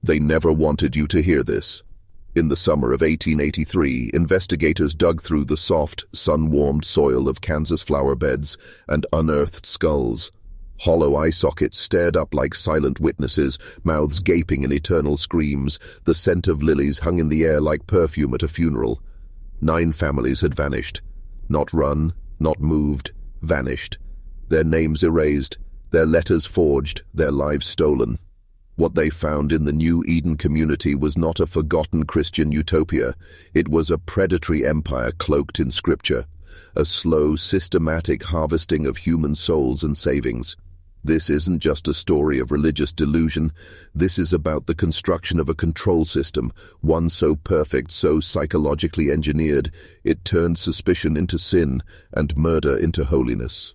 They never wanted you to hear this. In the summer of 1883, investigators dug through the soft, sun-warmed soil of Kansas flower beds and unearthed skulls. Hollow eye sockets stared up like silent witnesses, mouths gaping in eternal screams. The scent of lilies hung in the air like perfume at a funeral. 9 families had vanished. Not run, not moved, vanished. Their names erased, their letters forged, their lives stolen. What they found in the New Eden community was not a forgotten Christian utopia. It was a predatory empire cloaked in scripture, a slow, systematic harvesting of human souls and savings. This isn't just a story of religious delusion. This is about the construction of a control system, one so perfect, so psychologically engineered, it turned suspicion into sin and murder into holiness.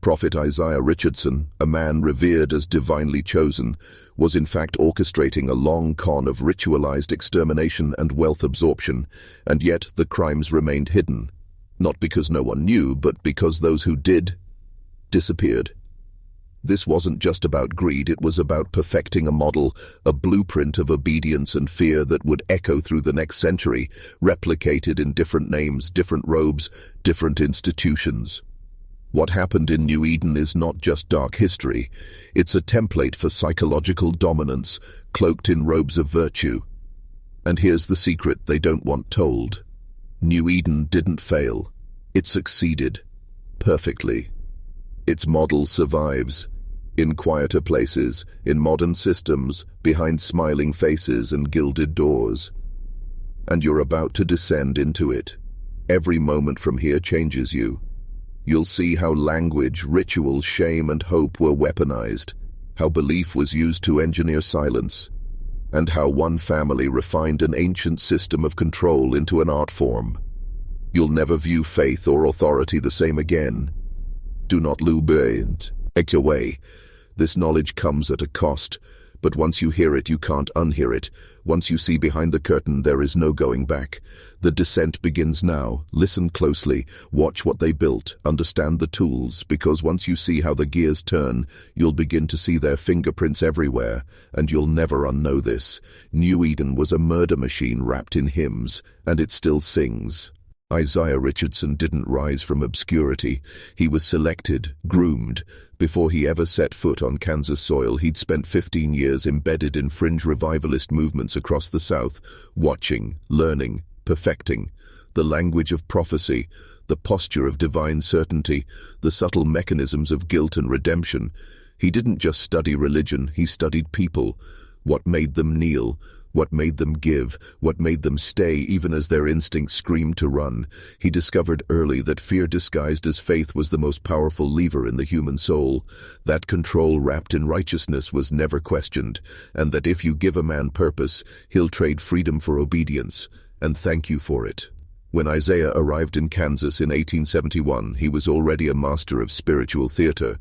Prophet Isaiah Richardson, a man revered as divinely chosen, was in fact orchestrating a long con of ritualized extermination and wealth absorption, and yet the crimes remained hidden. Not because no one knew, but because those who did disappeared. This wasn't just about greed, it was about perfecting a model, a blueprint of obedience and fear that would echo through the next century, replicated in different names, different robes, different institutions. What happened in New Eden is not just dark history, it's a template for psychological dominance, cloaked in robes of virtue. And here's the secret they don't want told. New Eden didn't fail. It succeeded. Perfectly. Its model survives. In quieter places, in modern systems, behind smiling faces and gilded doors. And you're about to descend into it. Every moment from here changes you. You'll see how language, ritual, shame, and hope were weaponized, how belief was used to engineer silence, and how one family refined an ancient system of control into an art form. You'll never view faith or authority the same again. Do not lose your way. This knowledge comes at a cost, but once you hear it, you can't unhear it. Once you see behind the curtain, there is no going back. The descent begins now. Listen closely, watch what they built, understand the tools, because once you see how the gears turn, you'll begin to see their fingerprints everywhere, and you'll never unknow this. New Eden was a murder machine wrapped in hymns, and it still sings. Isaiah Richardson didn't rise from obscurity. He was selected, groomed. Before he ever set foot on Kansas soil, he'd spent 15 years embedded in fringe revivalist movements across the South, watching, learning, perfecting. The language of prophecy, the posture of divine certainty, the subtle mechanisms of guilt and redemption. He didn't just study religion, he studied people. What made them kneel? What made them give? What made them stay even as their instincts screamed to run? He discovered early that fear disguised as faith was the most powerful lever in the human soul, that control wrapped in righteousness was never questioned, and that if you give a man purpose, he'll trade freedom for obedience, and thank you for it. When Isaiah arrived in Kansas in 1871, he was already a master of spiritual theater.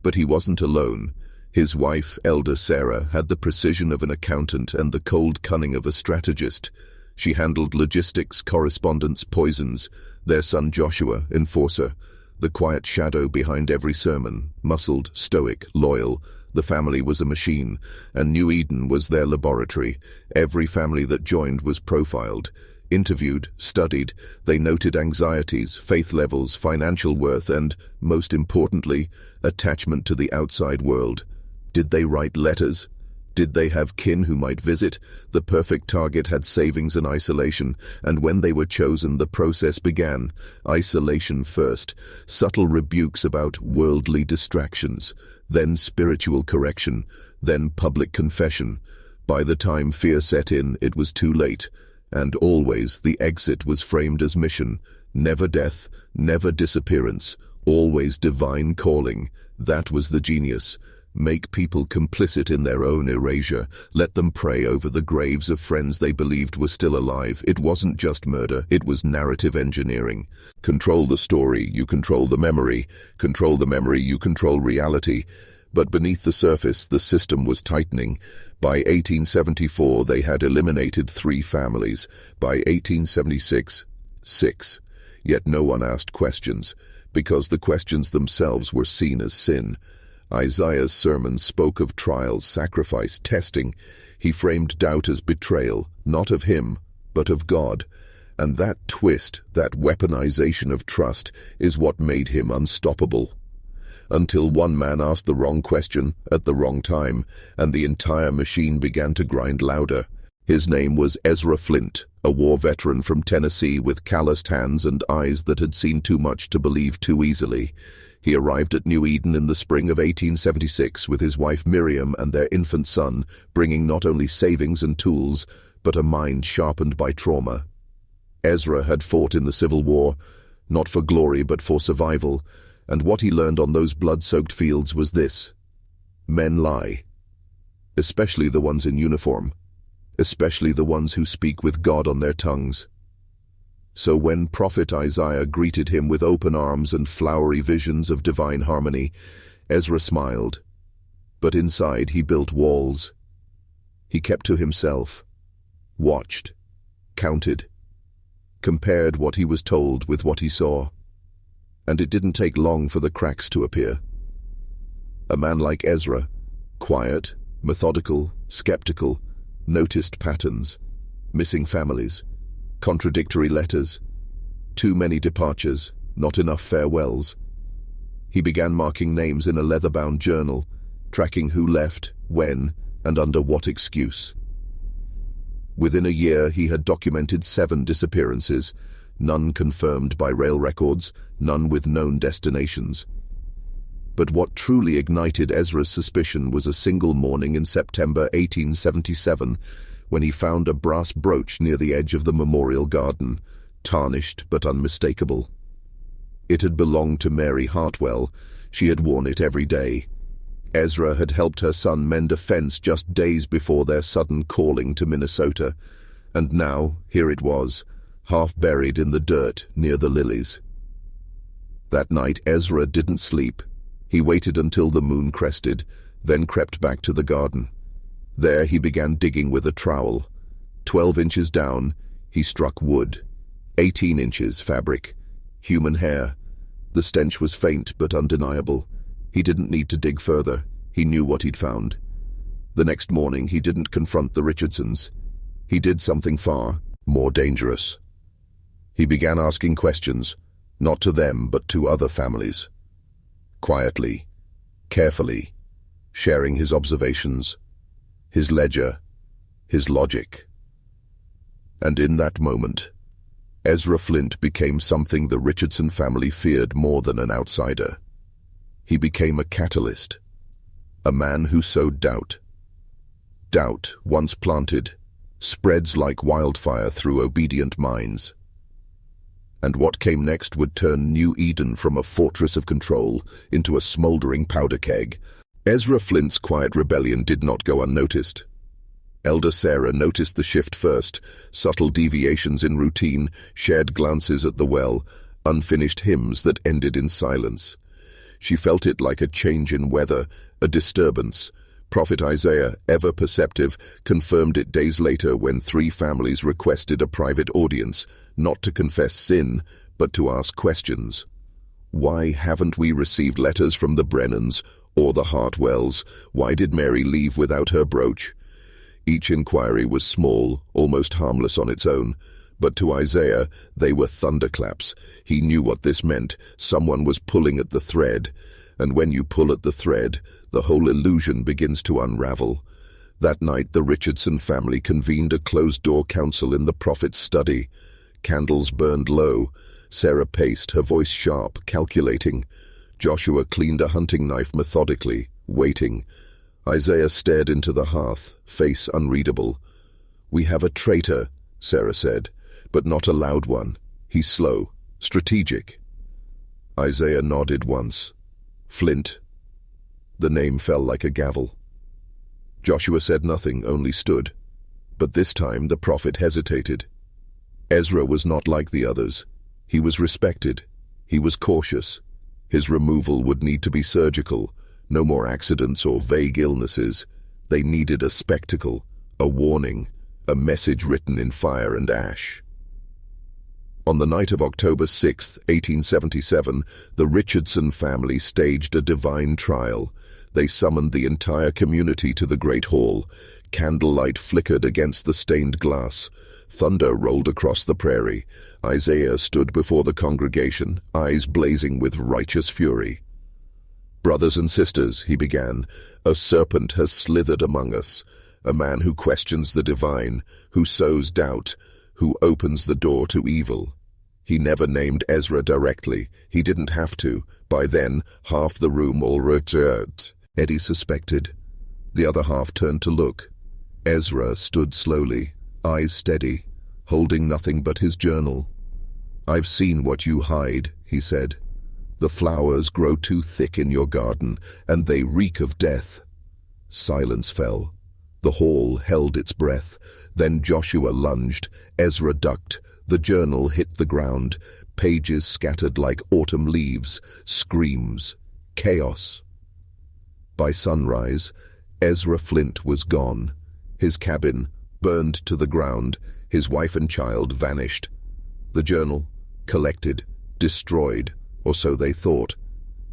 But he wasn't alone. His wife, Elder Sarah, had the precision of an accountant and the cold cunning of a strategist. She handled logistics, correspondence, poisons. Their son Joshua, enforcer, the quiet shadow behind every sermon, muscled, stoic, loyal. The family was a machine, and New Eden was their laboratory. Every family that joined was profiled, interviewed, studied. They noted anxieties, faith levels, financial worth, and, most importantly, attachment to the outside world. Did they write letters? Did they have kin who might visit? The perfect target had savings and isolation, and when they were chosen, the process began. Isolation first, subtle rebukes about worldly distractions, then spiritual correction, then public confession. By the time fear set in, it was too late, and always the exit was framed as mission. Never death, never disappearance, always divine calling. That was the genius. Make people complicit in their own erasure. Let them pray over the graves of friends they believed were still alive. It wasn't just murder, it was narrative engineering. Control the story, you control the memory. Control the memory, you control reality. But beneath the surface, the system was tightening. By 1874, they had eliminated 3 families. By 1876, 6. Yet no one asked questions, because the questions themselves were seen as sin. Isaiah's sermon spoke of trials, sacrifice, testing. He framed doubt as betrayal, not of him, but of God. And that twist, that weaponization of trust, is what made him unstoppable. Until one man asked the wrong question at the wrong time, and the entire machine began to grind louder. His name was Ezra Flint, a war veteran from Tennessee with calloused hands and eyes that had seen too much to believe too easily. He arrived at New Eden in the spring of 1876 with his wife Miriam and their infant son, bringing not only savings and tools, but a mind sharpened by trauma. Ezra had fought in the Civil War, not for glory but for survival, and what he learned on those blood-soaked fields was this: men lie, especially the ones in uniform, especially the ones who speak with God on their tongues. So when Prophet Isaiah greeted him with open arms and flowery visions of divine harmony, Ezra smiled, but inside he built walls. He kept to himself, watched, counted, compared what he was told with what he saw. And it didn't take long for the cracks to appear. A man like Ezra, quiet, methodical, skeptical, noticed patterns, missing families, contradictory letters, too many departures, not enough farewells. He began marking names in a leather-bound journal, tracking who left, when, and under what excuse. Within a year, he had documented 7 disappearances, none confirmed by rail records, none with known destinations. But what truly ignited Ezra's suspicion was a single morning in September 1877, when he found a brass brooch near the edge of the memorial garden, tarnished but unmistakable. It had belonged to Mary Hartwell. She had worn it every day. Ezra had helped her son mend a fence just days before their sudden calling to Minnesota, and now, here it was, half buried in the dirt near the lilies. That night Ezra didn't sleep. He waited until the moon crested, then crept back to the garden. There he began digging with a trowel. 12 inches down, he struck wood. 18 inches fabric. Human hair. The stench was faint but undeniable. He didn't need to dig further. He knew what he'd found. The next morning he didn't confront the Richardsons. He did something far more dangerous. He began asking questions, not to them but to other families. Quietly, carefully, sharing his observations, his ledger, his logic. And in that moment, Ezra Flint became something the Richardson family feared more than an outsider. He became a catalyst, a man who sowed doubt. Doubt, once planted, spreads like wildfire through obedient minds. And what came next would turn New Eden from a fortress of control into a smoldering powder keg. Ezra Flint's quiet rebellion did not go unnoticed. Elder Sarah noticed the shift first, subtle deviations in routine, shared glances at the well, unfinished hymns that ended in silence. She felt it like a change in weather, a disturbance. Prophet Isaiah, ever perceptive, confirmed it days later when 3 families requested a private audience, not to confess sin, but to ask questions. Why haven't we received letters from the Brennans or the Hartwells? Why did Mary leave without her brooch? Each inquiry was small, almost harmless on its own, but to Isaiah they were thunderclaps. He knew what this meant. Someone was pulling at the thread. And when you pull at the thread, the whole illusion begins to unravel. That night the Richardson family convened a closed-door council in the prophet's study. Candles burned low. Sarah paced, her voice sharp, calculating. Joshua cleaned a hunting knife methodically, waiting. Isaiah stared into the hearth, face unreadable. "We have a traitor," Sarah said, "but not a loud one. He's slow, strategic." Isaiah nodded once. "Flint." The name fell like a gavel. Joshua said nothing, only stood. But this time the prophet hesitated. Ezra was not like the others. He was respected. He was cautious. His removal would need to be surgical. No more accidents or vague illnesses. They needed a spectacle, a warning, a message written in fire and ash. On the night of October 6, 1877, the Richardson family staged a divine trial. They summoned the entire community to the great hall. Candlelight flickered against the stained glass. Thunder rolled across the prairie. Isaiah stood before the congregation, eyes blazing with righteous fury. "Brothers and sisters," he began, "a serpent has slithered among us, a man who questions the divine, who sows doubt, who opens the door to evil." He never named Ezra directly. He didn't have to. By then, half the room already. Eddie suspected. The other half turned to look. Ezra stood slowly, eyes steady, holding nothing but his journal. "I've seen what you hide," he said. "The flowers grow too thick in your garden, and they reek of death." Silence fell. The hall held its breath. Then Joshua lunged. Ezra ducked. The journal hit the ground. Pages scattered like autumn leaves. Screams. Chaos. By sunrise, Ezra Flint was gone. His cabin, burned to the ground. His wife and child vanished. The journal, collected, destroyed, or so they thought,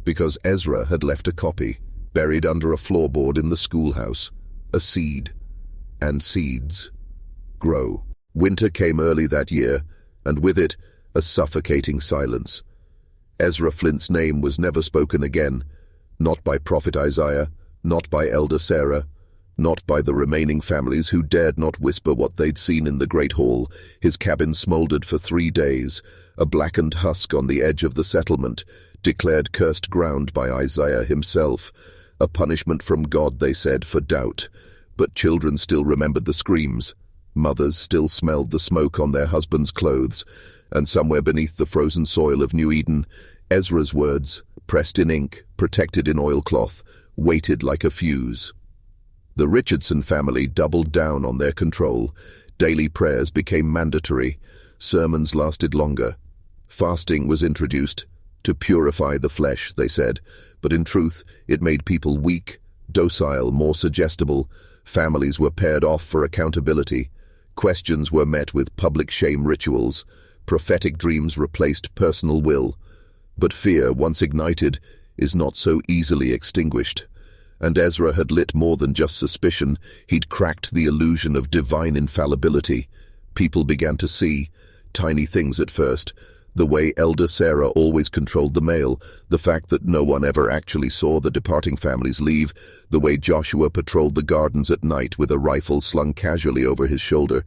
because Ezra had left a copy, buried under a floorboard in the schoolhouse. A seed. And seeds grow. Winter came early that year, and with it, a suffocating silence. Ezra Flint's name was never spoken again, not by Prophet Isaiah, not by Elder Sarah, not by the remaining families who dared not whisper what they'd seen in the great hall. His cabin smoldered for 3 days, a blackened husk on the edge of the settlement, declared cursed ground by Isaiah himself. A punishment from God, they said, for doubt. But children still remembered the screams. Mothers still smelled the smoke on their husbands' clothes. And somewhere beneath the frozen soil of New Eden, Ezra's words, pressed in ink, protected in oilcloth, waited like a fuse. The Richardson family doubled down on their control. Daily prayers became mandatory. Sermons lasted longer. Fasting was introduced. To purify the flesh, they said, but in truth, it made people weak, docile, more suggestible. Families were paired off for accountability. Questions were met with public shame rituals. Prophetic dreams replaced personal will. But fear, once ignited, is not so easily extinguished. And Ezra had lit more than just suspicion. He'd cracked the illusion of divine infallibility. People began to see, tiny things at first, the way Elder Sarah always controlled the mail, the fact that no one ever actually saw the departing families leave, the way Joshua patrolled the gardens at night with a rifle slung casually over his shoulder.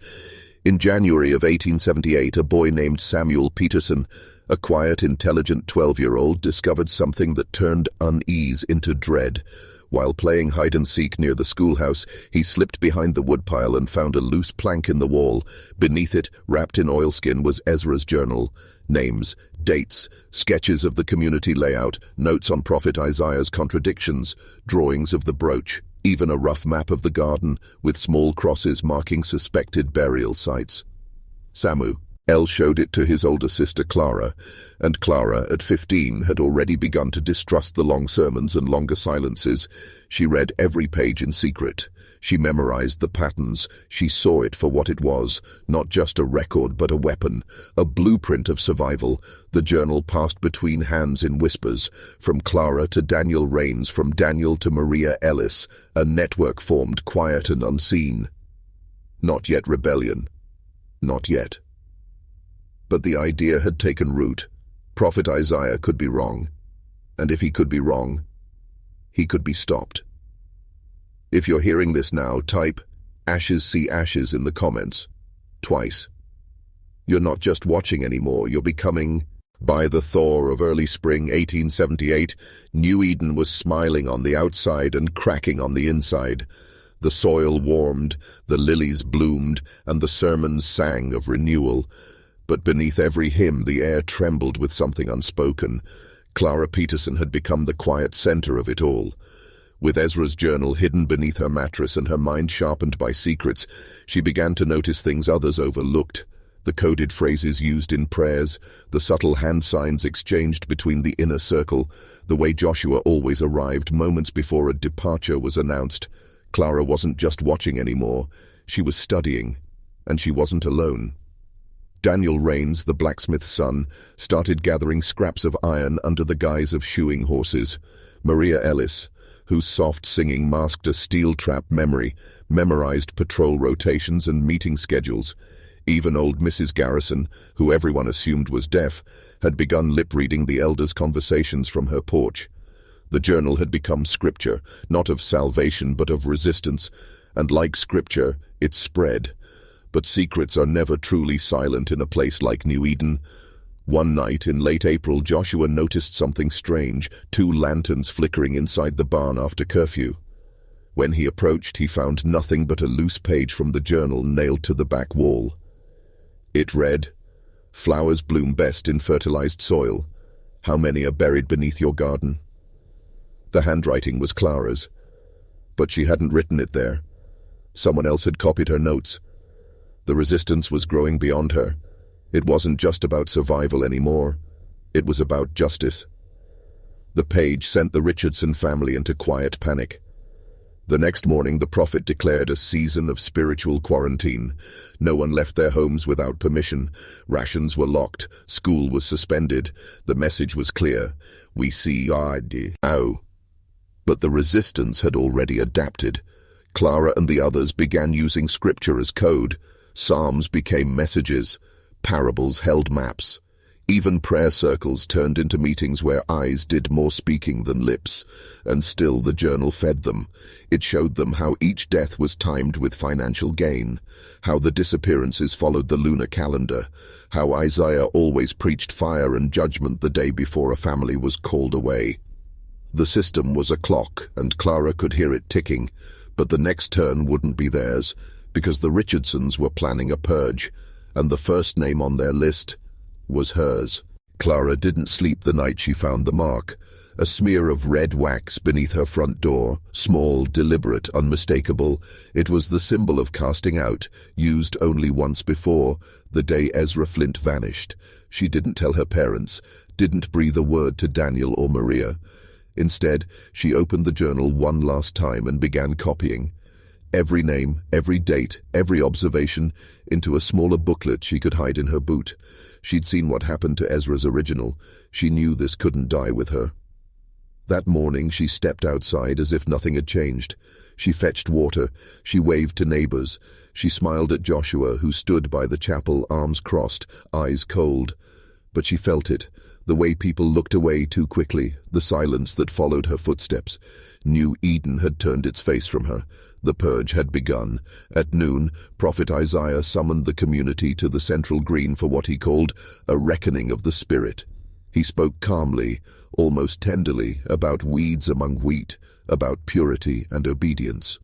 In January of 1878, a boy named Samuel Peterson, a quiet, intelligent 12-year-old, discovered something that turned unease into dread. While playing hide-and-seek near the schoolhouse, he slipped behind the woodpile and found a loose plank in the wall. Beneath it, wrapped in oilskin, was Ezra's journal. Names, dates, sketches of the community layout, notes on Prophet Isaiah's contradictions, drawings of the brooch, even a rough map of the garden with small crosses marking suspected burial sites. El showed it to his older sister Clara, and Clara, at 15, had already begun to distrust the long sermons and longer silences. She read every page in secret. She memorized the patterns. She saw it for what it was, not just a record but a weapon, a blueprint of survival. The journal passed between hands in whispers, from Clara to Daniel Raines, from Daniel to Maria Ellis. A network formed, quiet and unseen. Not yet rebellion. Not yet. But the idea had taken root. Prophet Isaiah could be wrong. And if he could be wrong, he could be stopped. If you're hearing this now, type "ashes see ashes" in the comments. Twice. You're not just watching anymore, you're becoming. By the thaw of early spring 1878, New Eden was smiling on the outside and cracking on the inside. The soil warmed, the lilies bloomed, and the sermons sang of renewal. But beneath every hymn, the air trembled with something unspoken. Clara Peterson had become the quiet center of it all. With Ezra's journal hidden beneath her mattress and her mind sharpened by secrets, she began to notice things others overlooked. The coded phrases used in prayers, the subtle hand signs exchanged between the inner circle, the way Joshua always arrived moments before a departure was announced. Clara wasn't just watching anymore. She was studying, and she wasn't alone. Daniel Rains, the blacksmith's son, started gathering scraps of iron under the guise of shoeing horses. Maria Ellis, whose soft singing masked a steel-trap memory, memorized patrol rotations and meeting schedules. Even old Mrs. Garrison, who everyone assumed was deaf, had begun lip-reading the elders' conversations from her porch. The journal had become scripture, not of salvation but of resistance, and like scripture, it spread. But secrets are never truly silent in a place like New Eden. One night in late April, Joshua noticed something strange, 2 lanterns flickering inside the barn after curfew. When he approached, he found nothing but a loose page from the journal nailed to the back wall. It read, "Flowers bloom best in fertilized soil. How many are buried beneath your garden?" The handwriting was Clara's, but she hadn't written it there. Someone else had copied her notes. The resistance was growing beyond her. It wasn't just about survival anymore. It was about justice. The page sent the Richardson family into quiet panic. The next morning, the prophet declared a season of spiritual quarantine. No one left their homes without permission. Rations were locked. School was suspended. The message was clear. We see now. But the resistance had already adapted. Clara and the others began using scripture as code. Psalms became messages. Parables held maps. Even prayer circles turned into meetings where eyes did more speaking than lips. And still the journal fed them. It showed them how each death was timed with financial gain, how the disappearances followed the lunar calendar, how Isaiah always preached fire and judgment the day before a family was called away. The system was a clock, and Clara could hear it ticking, but the next turn wouldn't be theirs, because the Richardsons were planning a purge, and the first name on their list was hers. Clara didn't sleep the night she found the mark, a smear of red wax beneath her front door, small, deliberate, unmistakable. It was the symbol of casting out, used only once before, the day Ezra Flint vanished. She didn't tell her parents, didn't breathe a word to Daniel or Maria. Instead, she opened the journal one last time and began copying. Every name, every date, every observation, into a smaller booklet she could hide in her boot. She'd seen what happened to Ezra's original. She knew this couldn't die with her. That morning she stepped outside as if nothing had changed. She fetched water. She waved to neighbors. She smiled at Joshua, who stood by the chapel, arms crossed, eyes cold. But she felt it. The way people looked away too quickly, the silence that followed her footsteps. New Eden had turned its face from her. The purge had begun. At noon, Prophet Isaiah summoned the community to the central green for what he called a reckoning of the spirit. He spoke calmly, almost tenderly, about weeds among wheat, about purity and obedience.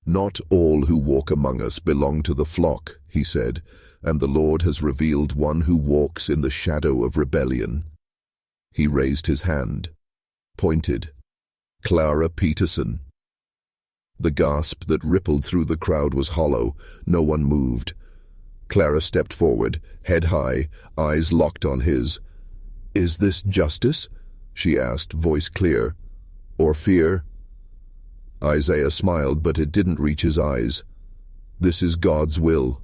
"Not all who walk among us belong to the flock," he said, "and the Lord has revealed one who walks in the shadow of rebellion." He raised his hand, pointed. Clara Peterson. The gasp that rippled through the crowd was hollow. No one moved. Clara stepped forward, head high, eyes locked on his. "Is this justice?" she asked, voice clear. "Or fear?" Isaiah smiled, but it didn't reach his eyes. "This is God's will."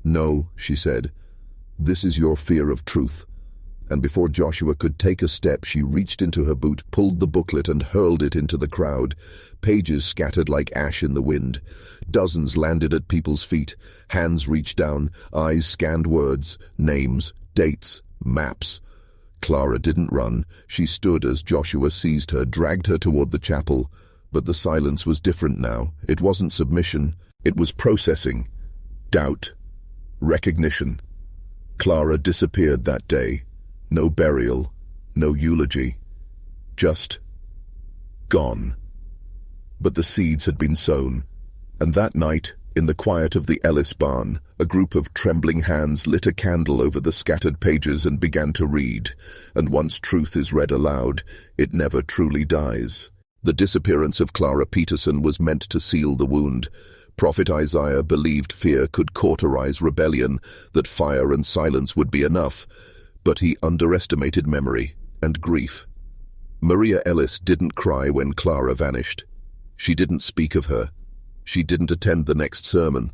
"No," she said. "This is your fear of truth." And before Joshua could take a step, she reached into her boot, pulled the booklet, and hurled it into the crowd. Pages scattered like ash in the wind. Dozens landed at people's feet. Hands reached down, eyes scanned words, names, dates, maps. Clara didn't run. She stood as Joshua seized her, dragged her toward the chapel. But the silence was different now. It wasn't submission. It was processing. Doubt. Recognition. Clara disappeared that day. No burial. No eulogy. Just gone. But the seeds had been sown. And that night, in the quiet of the Ellis barn, a group of trembling hands lit a candle over the scattered pages and began to read. And once truth is read aloud, it never truly dies. The disappearance of Clara Peterson was meant to seal the wound. Prophet Isaiah believed fear could cauterize rebellion, that fire and silence would be enough. But he underestimated memory and grief. Maria Ellis didn't cry when Clara vanished. She didn't speak of her. She didn't attend the next sermon.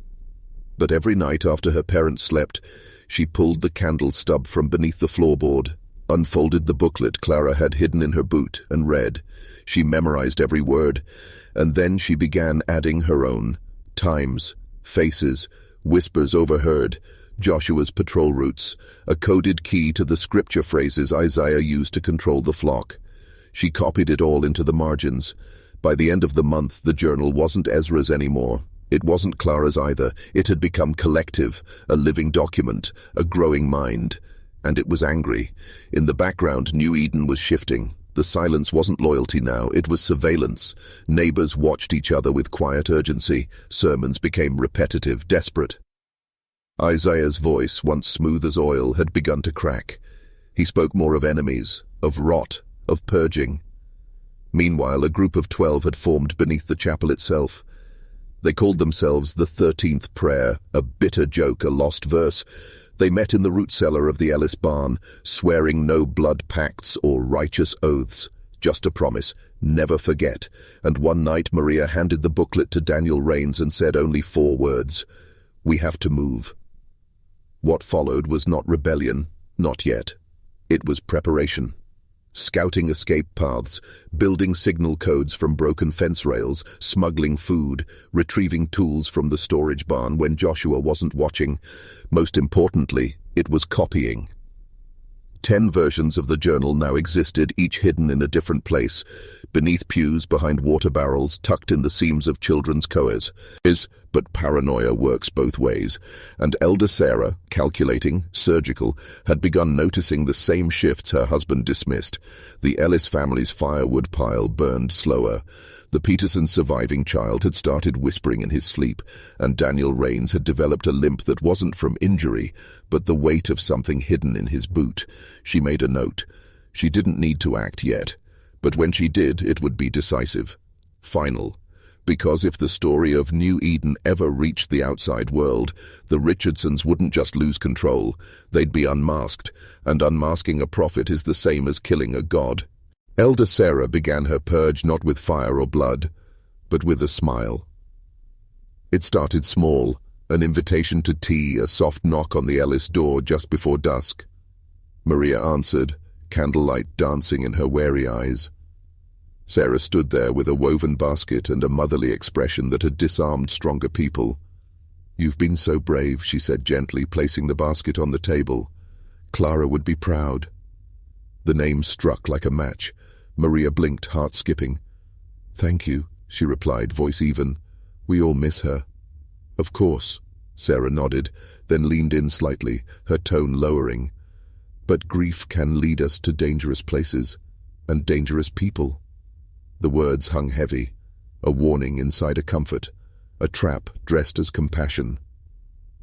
But every night after her parents slept, she pulled the candle stub from beneath the floorboard, unfolded the booklet Clara had hidden in her boot, and read. She memorized every word, and then she began adding her own. Times, faces, whispers overheard, Joshua's patrol routes, a coded key to the scripture phrases Isaiah used to control the flock. She copied it all into the margins. By the end of the month, the journal wasn't Ezra's anymore. It wasn't Clara's either. It had become collective, a living document, a growing mind. And it was angry. In the background, New Eden was shifting. The silence wasn't loyalty now, it was surveillance. Neighbors watched each other with quiet urgency. Sermons became repetitive, desperate. Isaiah's voice, once smooth as oil, had begun to crack. He spoke more of enemies, of rot, of purging. Meanwhile, a group of 12 had formed beneath the chapel itself. They called themselves the 13th Prayer, a bitter joke, a lost verse. They met in the root cellar of the Ellis barn, swearing no blood pacts or righteous oaths, just a promise, never forget. And one night Maria handed the booklet to Daniel Rains and said only 4 words: "We have to move." What followed was not rebellion, not yet. It was preparation. Scouting escape paths, building signal codes from broken fence rails, smuggling food, retrieving tools from the storage barn when Joshua wasn't watching. Most importantly, it was copying. 10 versions of the journal now existed, each hidden in a different place, beneath pews, behind water barrels, tucked in the seams of children's coers. But paranoia works both ways, and elder Sarah, calculating, surgical, had begun noticing the same shifts her husband dismissed. The Ellis family's firewood pile burned slower. The Peterson surviving child had started whispering in his sleep, and Daniel Rains had developed a limp that wasn't from injury, but the weight of something hidden in his boot. She made a note. She didn't need to act yet, but when she did, it would be decisive. Final. Because if the story of New Eden ever reached the outside world, the Richardsons wouldn't just lose control, they'd be unmasked, and unmasking a prophet is the same as killing a god. Elder Sarah began her purge not with fire or blood, but with a smile. It started small, an invitation to tea, a soft knock on the Ellis door just before dusk. Maria answered, candlelight dancing in her wary eyes. Sarah stood there with a woven basket and a motherly expression that had disarmed stronger people. "You've been so brave," she said gently, placing the basket on the table. "Clara would be proud." The name struck like a match. Maria blinked, heart skipping. "Thank you," she replied, voice even. "We all miss her." "Of course," Sarah nodded, then leaned in slightly, her tone lowering. "But grief can lead us to dangerous places, and dangerous people." The words hung heavy, a warning inside a comfort, a trap dressed as compassion.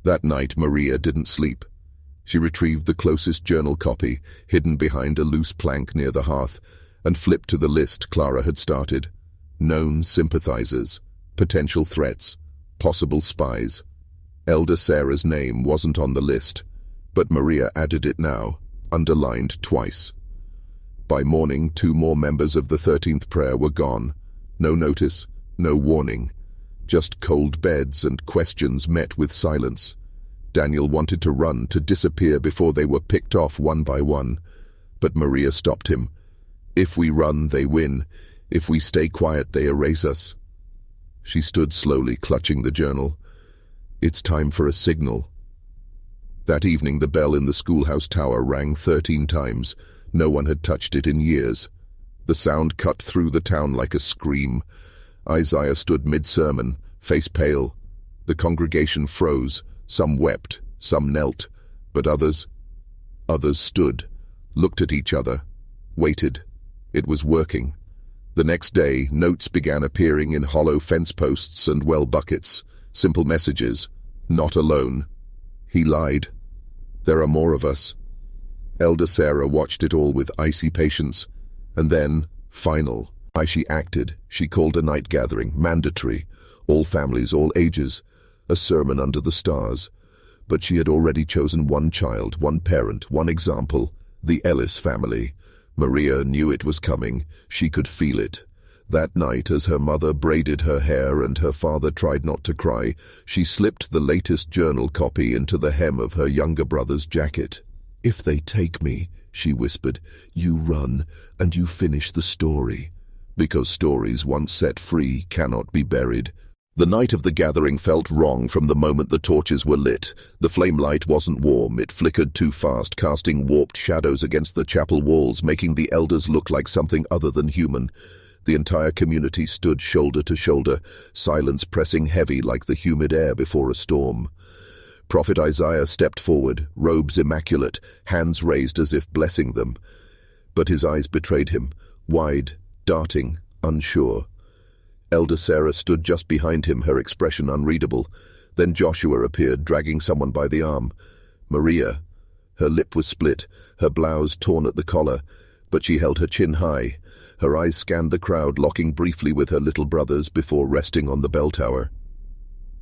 That night Maria didn't sleep. She retrieved the closest journal copy, hidden behind a loose plank near the hearth, and flipped to the list Clara had started. Known sympathizers, potential threats, possible spies. Elder Sarah's name wasn't on the list, but Maria added it now, underlined twice. By morning, 2 more members of the 13th Prayer were gone. No notice, no warning. Just cold beds and questions met with silence. Daniel wanted to run, to disappear before they were picked off one by one. But Maria stopped him. "If we run, they win. If we stay quiet, they erase us." She stood slowly, clutching the journal. "It's time for a signal." That evening, the bell in the schoolhouse tower rang 13 times. No one had touched it in years. The sound cut through the town like a scream. Isaiah stood mid-sermon, face pale. The congregation froze. Some wept, some knelt, but others stood, looked at each other, waited. It was working. The next day, notes began appearing in hollow fence posts and well buckets. Simple messages. "Not alone." He lied. "There are more of us." Elder Sarah watched it all with icy patience, and then, final. Why she acted, she called a night gathering, mandatory, all families, all ages, a sermon under the stars. But she had already chosen one child, one parent, one example, the Ellis family. Maria knew it was coming. She could feel it. That night, as her mother braided her hair and her father tried not to cry, she slipped the latest journal copy into the hem of her younger brother's jacket. "If they take me," she whispered, "you run and you finish the story. Because stories once set free cannot be buried." The night of the gathering felt wrong from the moment the torches were lit. The flame light wasn't warm, it flickered too fast, casting warped shadows against the chapel walls, making the elders look like something other than human. The entire community stood shoulder to shoulder, silence pressing heavy like the humid air before a storm. Prophet Isaiah stepped forward, robes immaculate, hands raised as if blessing them. But his eyes betrayed him, wide, darting, unsure. Elder Sarah stood just behind him, her expression unreadable. Then Joshua appeared, dragging someone by the arm. Maria. Her lip was split, her blouse torn at the collar, but she held her chin high. Her eyes scanned the crowd, locking briefly with her little brothers before resting on the bell tower.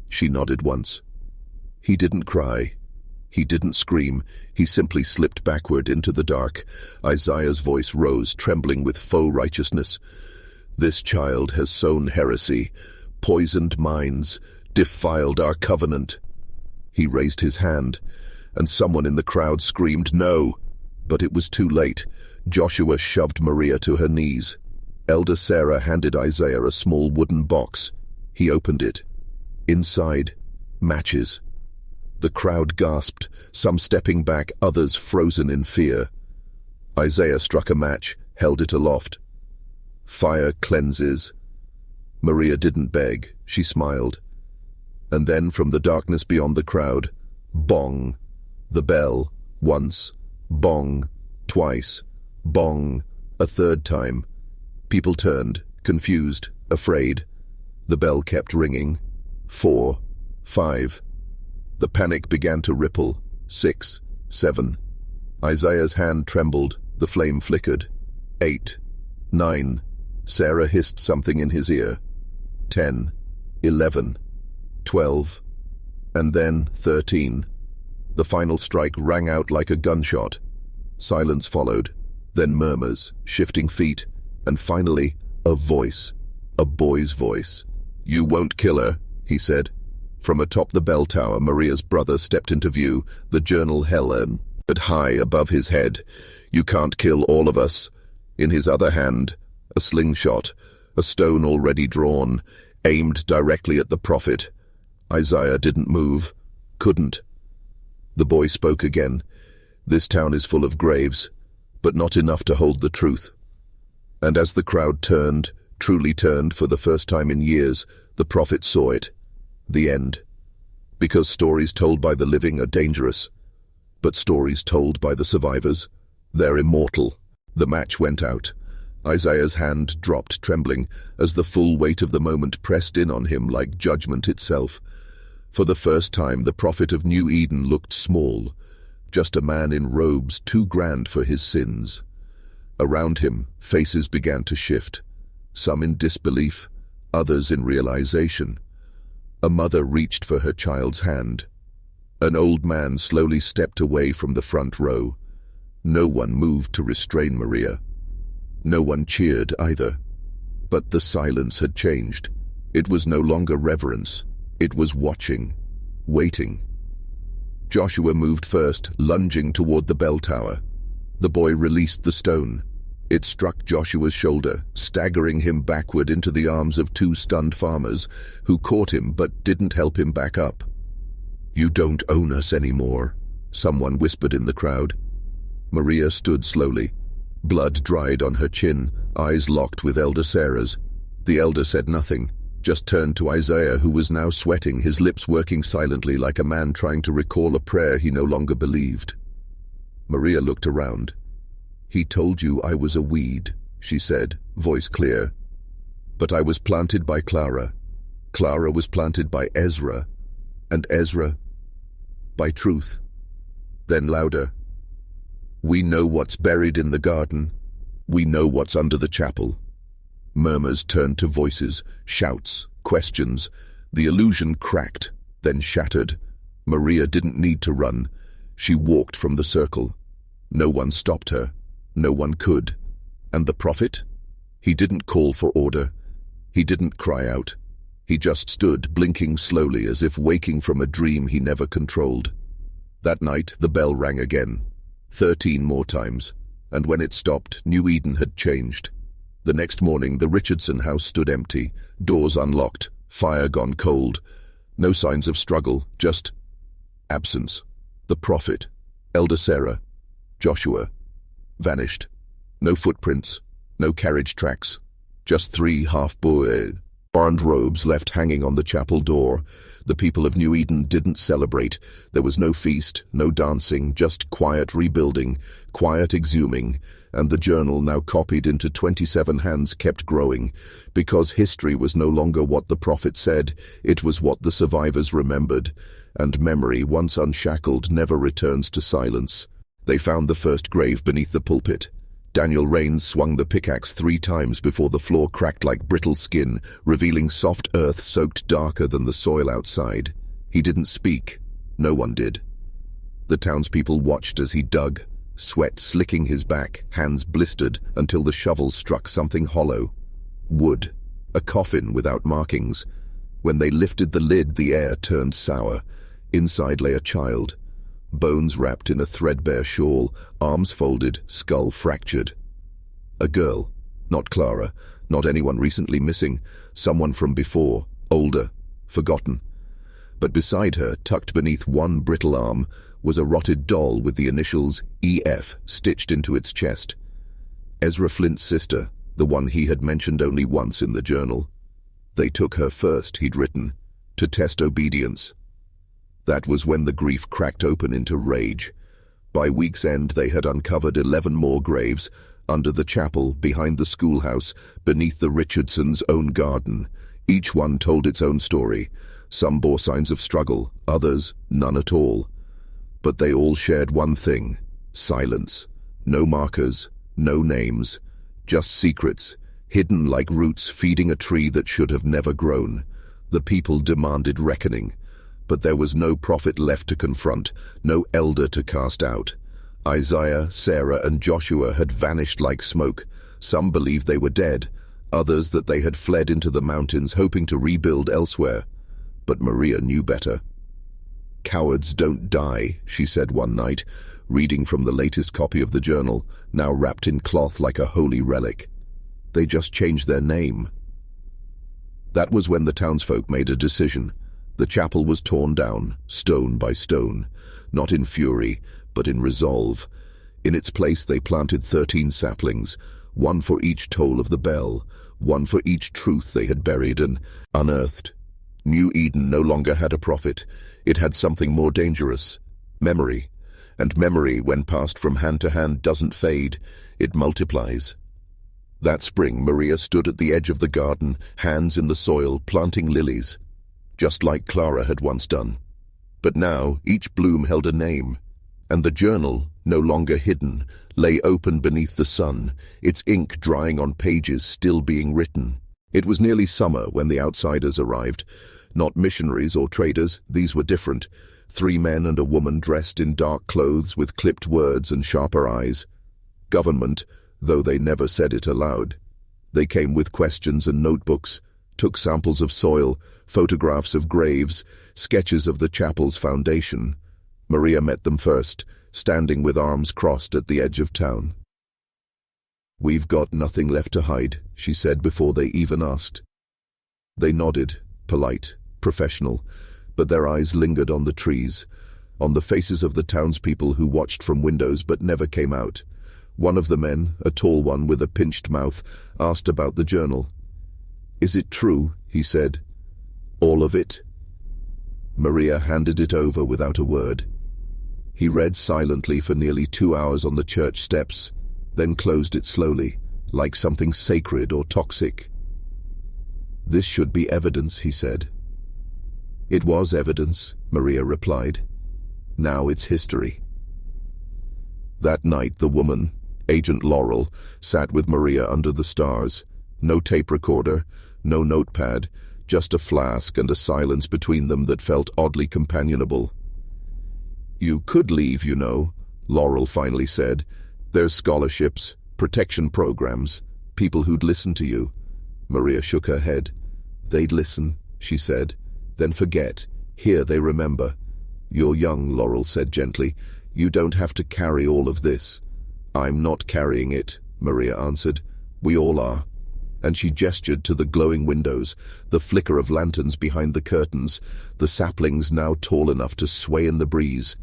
She nodded once. He didn't cry. He didn't scream. He simply slipped backward into the dark. Isaiah's voice rose, trembling with faux righteousness. "This child has sown heresy, poisoned minds, defiled our covenant." He raised his hand, and someone in the crowd screamed, "No!" But it was too late. Joshua shoved Maria to her knees. Elder Sarah handed Isaiah a small wooden box. He opened it. Inside, matches. The crowd gasped, some stepping back, others frozen in fear. Isaiah struck a match, held it aloft. "Fire cleanses." Maria didn't beg, she smiled. And then from the darkness beyond the crowd, bong. The bell, once, bong, twice, bong, a third time. People turned, confused, afraid. The bell kept ringing. 4, 5. The panic began to ripple. 6, 7. Isaiah's hand trembled, the flame flickered. 8, 9. Sarah hissed something in his ear. 10, 11, 12, and then 13. The final strike rang out like a gunshot. Silence followed, then murmurs, shifting feet, and finally, a voice, a boy's voice. "You won't kill her," he said. From atop the bell tower, Maria's brother stepped into view, the journal held high above his head. "You can't kill all of us." In his other hand, a slingshot, a stone already drawn, aimed directly at the prophet. Isaiah didn't move, couldn't. The boy spoke again. "This town is full of graves, but not enough to hold the truth." And as the crowd turned, truly turned for the first time in years, the prophet saw it. The end. Because stories told by the living are dangerous, but stories told by the survivors, they're immortal. The match went out. Isaiah's hand dropped, trembling, as the full weight of the moment pressed in on him like judgment itself. For the first time, the prophet of New Eden looked small, just a man in robes too grand for his sins. Around him, faces began to shift, some in disbelief, others in realization. A mother reached for her child's hand. An old man slowly stepped away from the front row. No one moved to restrain Maria. No one cheered either. But the silence had changed. It was no longer reverence. It was watching, waiting. Joshua moved first, lunging toward the bell tower. The boy released the stone. It struck Joshua's shoulder, staggering him backward into the arms of 2 stunned farmers, who caught him but didn't help him back up. "You don't own us anymore," someone whispered in the crowd. Maria stood slowly. Blood dried on her chin, eyes locked with Elder Sarah's. The elder said nothing, just turned to Isaiah, who was now sweating, his lips working silently like a man trying to recall a prayer he no longer believed. Maria looked around. "He told you I was a weed," she said, voice clear. "But I was planted by Clara. Clara was planted by Ezra, and Ezra by truth." Then louder, "We know what's buried in the garden. We know what's under the chapel." Murmurs turned to voices, shouts, questions. The illusion cracked, then shattered. Maria didn't need to run. She walked from the circle. No one stopped her. No one could. And the prophet? He didn't call for order. He didn't cry out. He just stood, blinking slowly as if waking from a dream he never controlled. That night, the bell rang again, 13 more times, and when it stopped, New Eden had changed. The next morning, the Richardson house stood empty, doors unlocked, fire gone cold. No signs of struggle, just absence. The prophet, Elder Sarah, Joshua, vanished. No footprints, no carriage tracks, just 3 half-burned robes left hanging on the chapel door. The people of New Eden didn't celebrate. There was no feast, no dancing, just quiet rebuilding, quiet exhuming, and the journal, now copied into 27 hands, kept growing. Because history was no longer what the prophet said, it was what the survivors remembered, and memory, once unshackled, never returns to silence. They found the first grave beneath the pulpit. Daniel Raines swung the pickaxe 3 times before the floor cracked like brittle skin, revealing soft earth soaked darker than the soil outside. He didn't speak. No one did. The townspeople watched as he dug, sweat slicking his back, hands blistered until the shovel struck something hollow. Wood. A coffin without markings. When they lifted the lid, the air turned sour. Inside lay a child. Bones wrapped in a threadbare shawl, arms folded, skull fractured. A girl. Not Clara, not anyone recently missing, someone from before, older, forgotten. But beside her, tucked beneath one brittle arm, was a rotted doll with the initials EF stitched into its chest. Ezra Flint's sister, the one he had mentioned only once in the journal. They took her first, he'd written, to test obedience. That was when the grief cracked open into rage. By week's end, they had uncovered 11 more graves, under the chapel, behind the schoolhouse, beneath the Richardsons' own garden. Each one told its own story. Some bore signs of struggle, others none at all. But they all shared one thing: silence. No markers, no names, just secrets, hidden like roots feeding a tree that should have never grown. The people demanded reckoning. But there was no prophet left to confront, no elder to cast out. Isaiah, Sarah, and Joshua had vanished like smoke. Some believed they were dead, others that they had fled into the mountains hoping to rebuild elsewhere. But Maria knew better. "Cowards don't die," she said one night, reading from the latest copy of the journal, now wrapped in cloth like a holy relic. "They just changed their name." That was when the townsfolk made a decision. The chapel was torn down, stone by stone, not in fury, but in resolve. In its place they planted 13 saplings, one for each toll of the bell, one for each truth they had buried and unearthed. New Eden no longer had a prophet. It had something more dangerous: memory. And memory, when passed from hand to hand, doesn't fade, it multiplies. That spring, Maria stood at the edge of the garden, hands in the soil, planting lilies, just like Clara had once done. But now, each bloom held a name, and the journal, no longer hidden, lay open beneath the sun, its ink drying on pages still being written. It was nearly summer when the outsiders arrived. Not missionaries or traders, these were different. 3 men and a woman dressed in dark clothes with clipped words and sharper eyes. Government, though they never said it aloud. They came with questions and notebooks, took samples of soil, photographs of graves, sketches of the chapel's foundation. Maria met them first, standing with arms crossed at the edge of town. "We've got nothing left to hide," she said before they even asked. They nodded, polite, professional, but their eyes lingered on the trees, on the faces of the townspeople who watched from windows but never came out. One of the men, a tall one with a pinched mouth, asked about the journal. "Is it true?" he said. "All of it?" Maria handed it over without a word. He read silently for nearly 2 hours on the church steps, then closed it slowly, like something sacred or toxic. "This should be evidence," he said. "It was evidence," Maria replied. "Now it's history." That night the woman, Agent Laurel, sat with Maria under the stars. No tape recorder, no notepad, just a flask and a silence between them that felt oddly companionable. "You could leave, you know," Laurel finally said. "There's scholarships, protection programs. people who'd listen to you. Maria shook her head. They'd listen, she said, then forget. Here they remember. You're young, Laurel said gently. You don't have to carry all of this. I'm not carrying it, Maria answered. We all are. And she gestured to the glowing windows, the flicker of lanterns behind the curtains, the saplings now tall enough to sway in the breeze.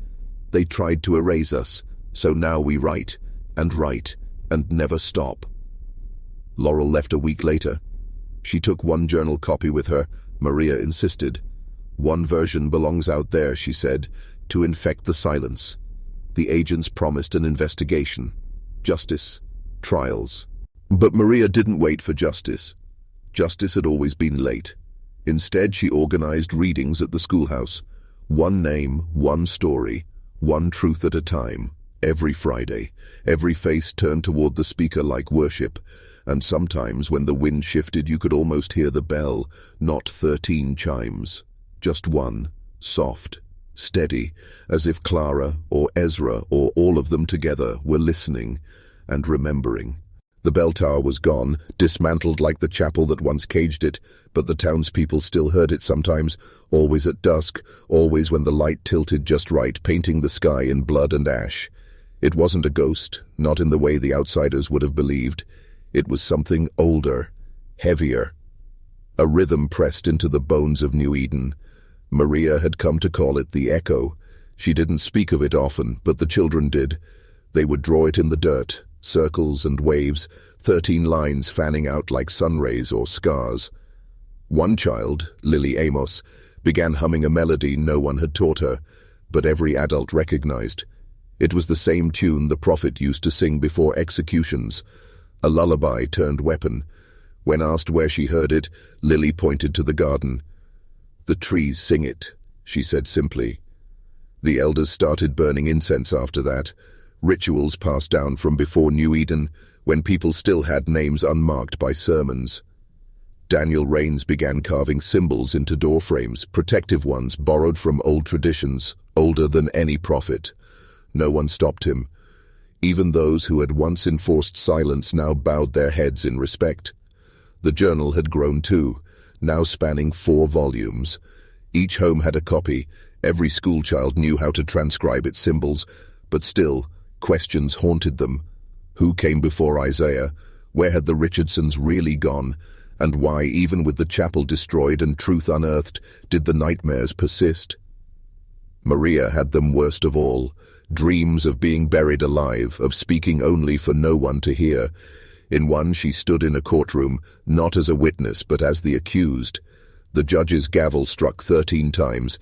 They tried to erase us, so now we write, and never stop. Laurel left a week later. She took one journal copy with her, Maria insisted. One version belongs out there, she said, to infect the silence. The agents promised an investigation, justice, trials. But Maria didn't wait for justice. Justice had always been late. Instead, she organized readings at the schoolhouse. One name, one story, one truth at a time. Every Friday, every face turned toward the speaker like worship, and sometimes when the wind shifted you could almost hear the bell, not 13 chimes. Just one, soft, steady, as if Clara or Ezra or all of them together were listening and remembering. The bell tower was gone, dismantled like the chapel that once caged it, but the townspeople still heard it sometimes, always at dusk, always when the light tilted just right, painting the sky in blood and ash. It wasn't a ghost, not in the way the outsiders would have believed. It was something older, heavier. A rhythm pressed into the bones of New Eden. Maria had come to call it the echo. She didn't speak of it often, but the children did. They would draw it in the dirt, circles and waves, 13 lines fanning out like sun rays or scars. One child, Lily Amos, began humming a melody no one had taught her, but every adult recognized. It was the same tune the prophet used to sing before executions, a lullaby turned weapon. When asked where she heard it, Lily pointed to the garden. The trees sing it, she said simply. The elders started burning incense after that, rituals passed down from before New Eden, when people still had names unmarked by sermons. Daniel Rains began carving symbols into doorframes, protective ones borrowed from old traditions, older than any prophet. No one stopped him. Even those who had once enforced silence now bowed their heads in respect. The journal had grown too, now spanning 4 volumes. Each home had a copy. Every schoolchild knew how to transcribe its symbols, but still, questions haunted them. Who came before Isaiah? Where had the Richardsons really gone? And why, even with the chapel destroyed and truth unearthed, did the nightmares persist? Maria had them worst of all. Dreams of being buried alive, of speaking only for no one to hear. In one she stood in a courtroom, not as a witness but as the accused. The judge's gavel struck 13 times,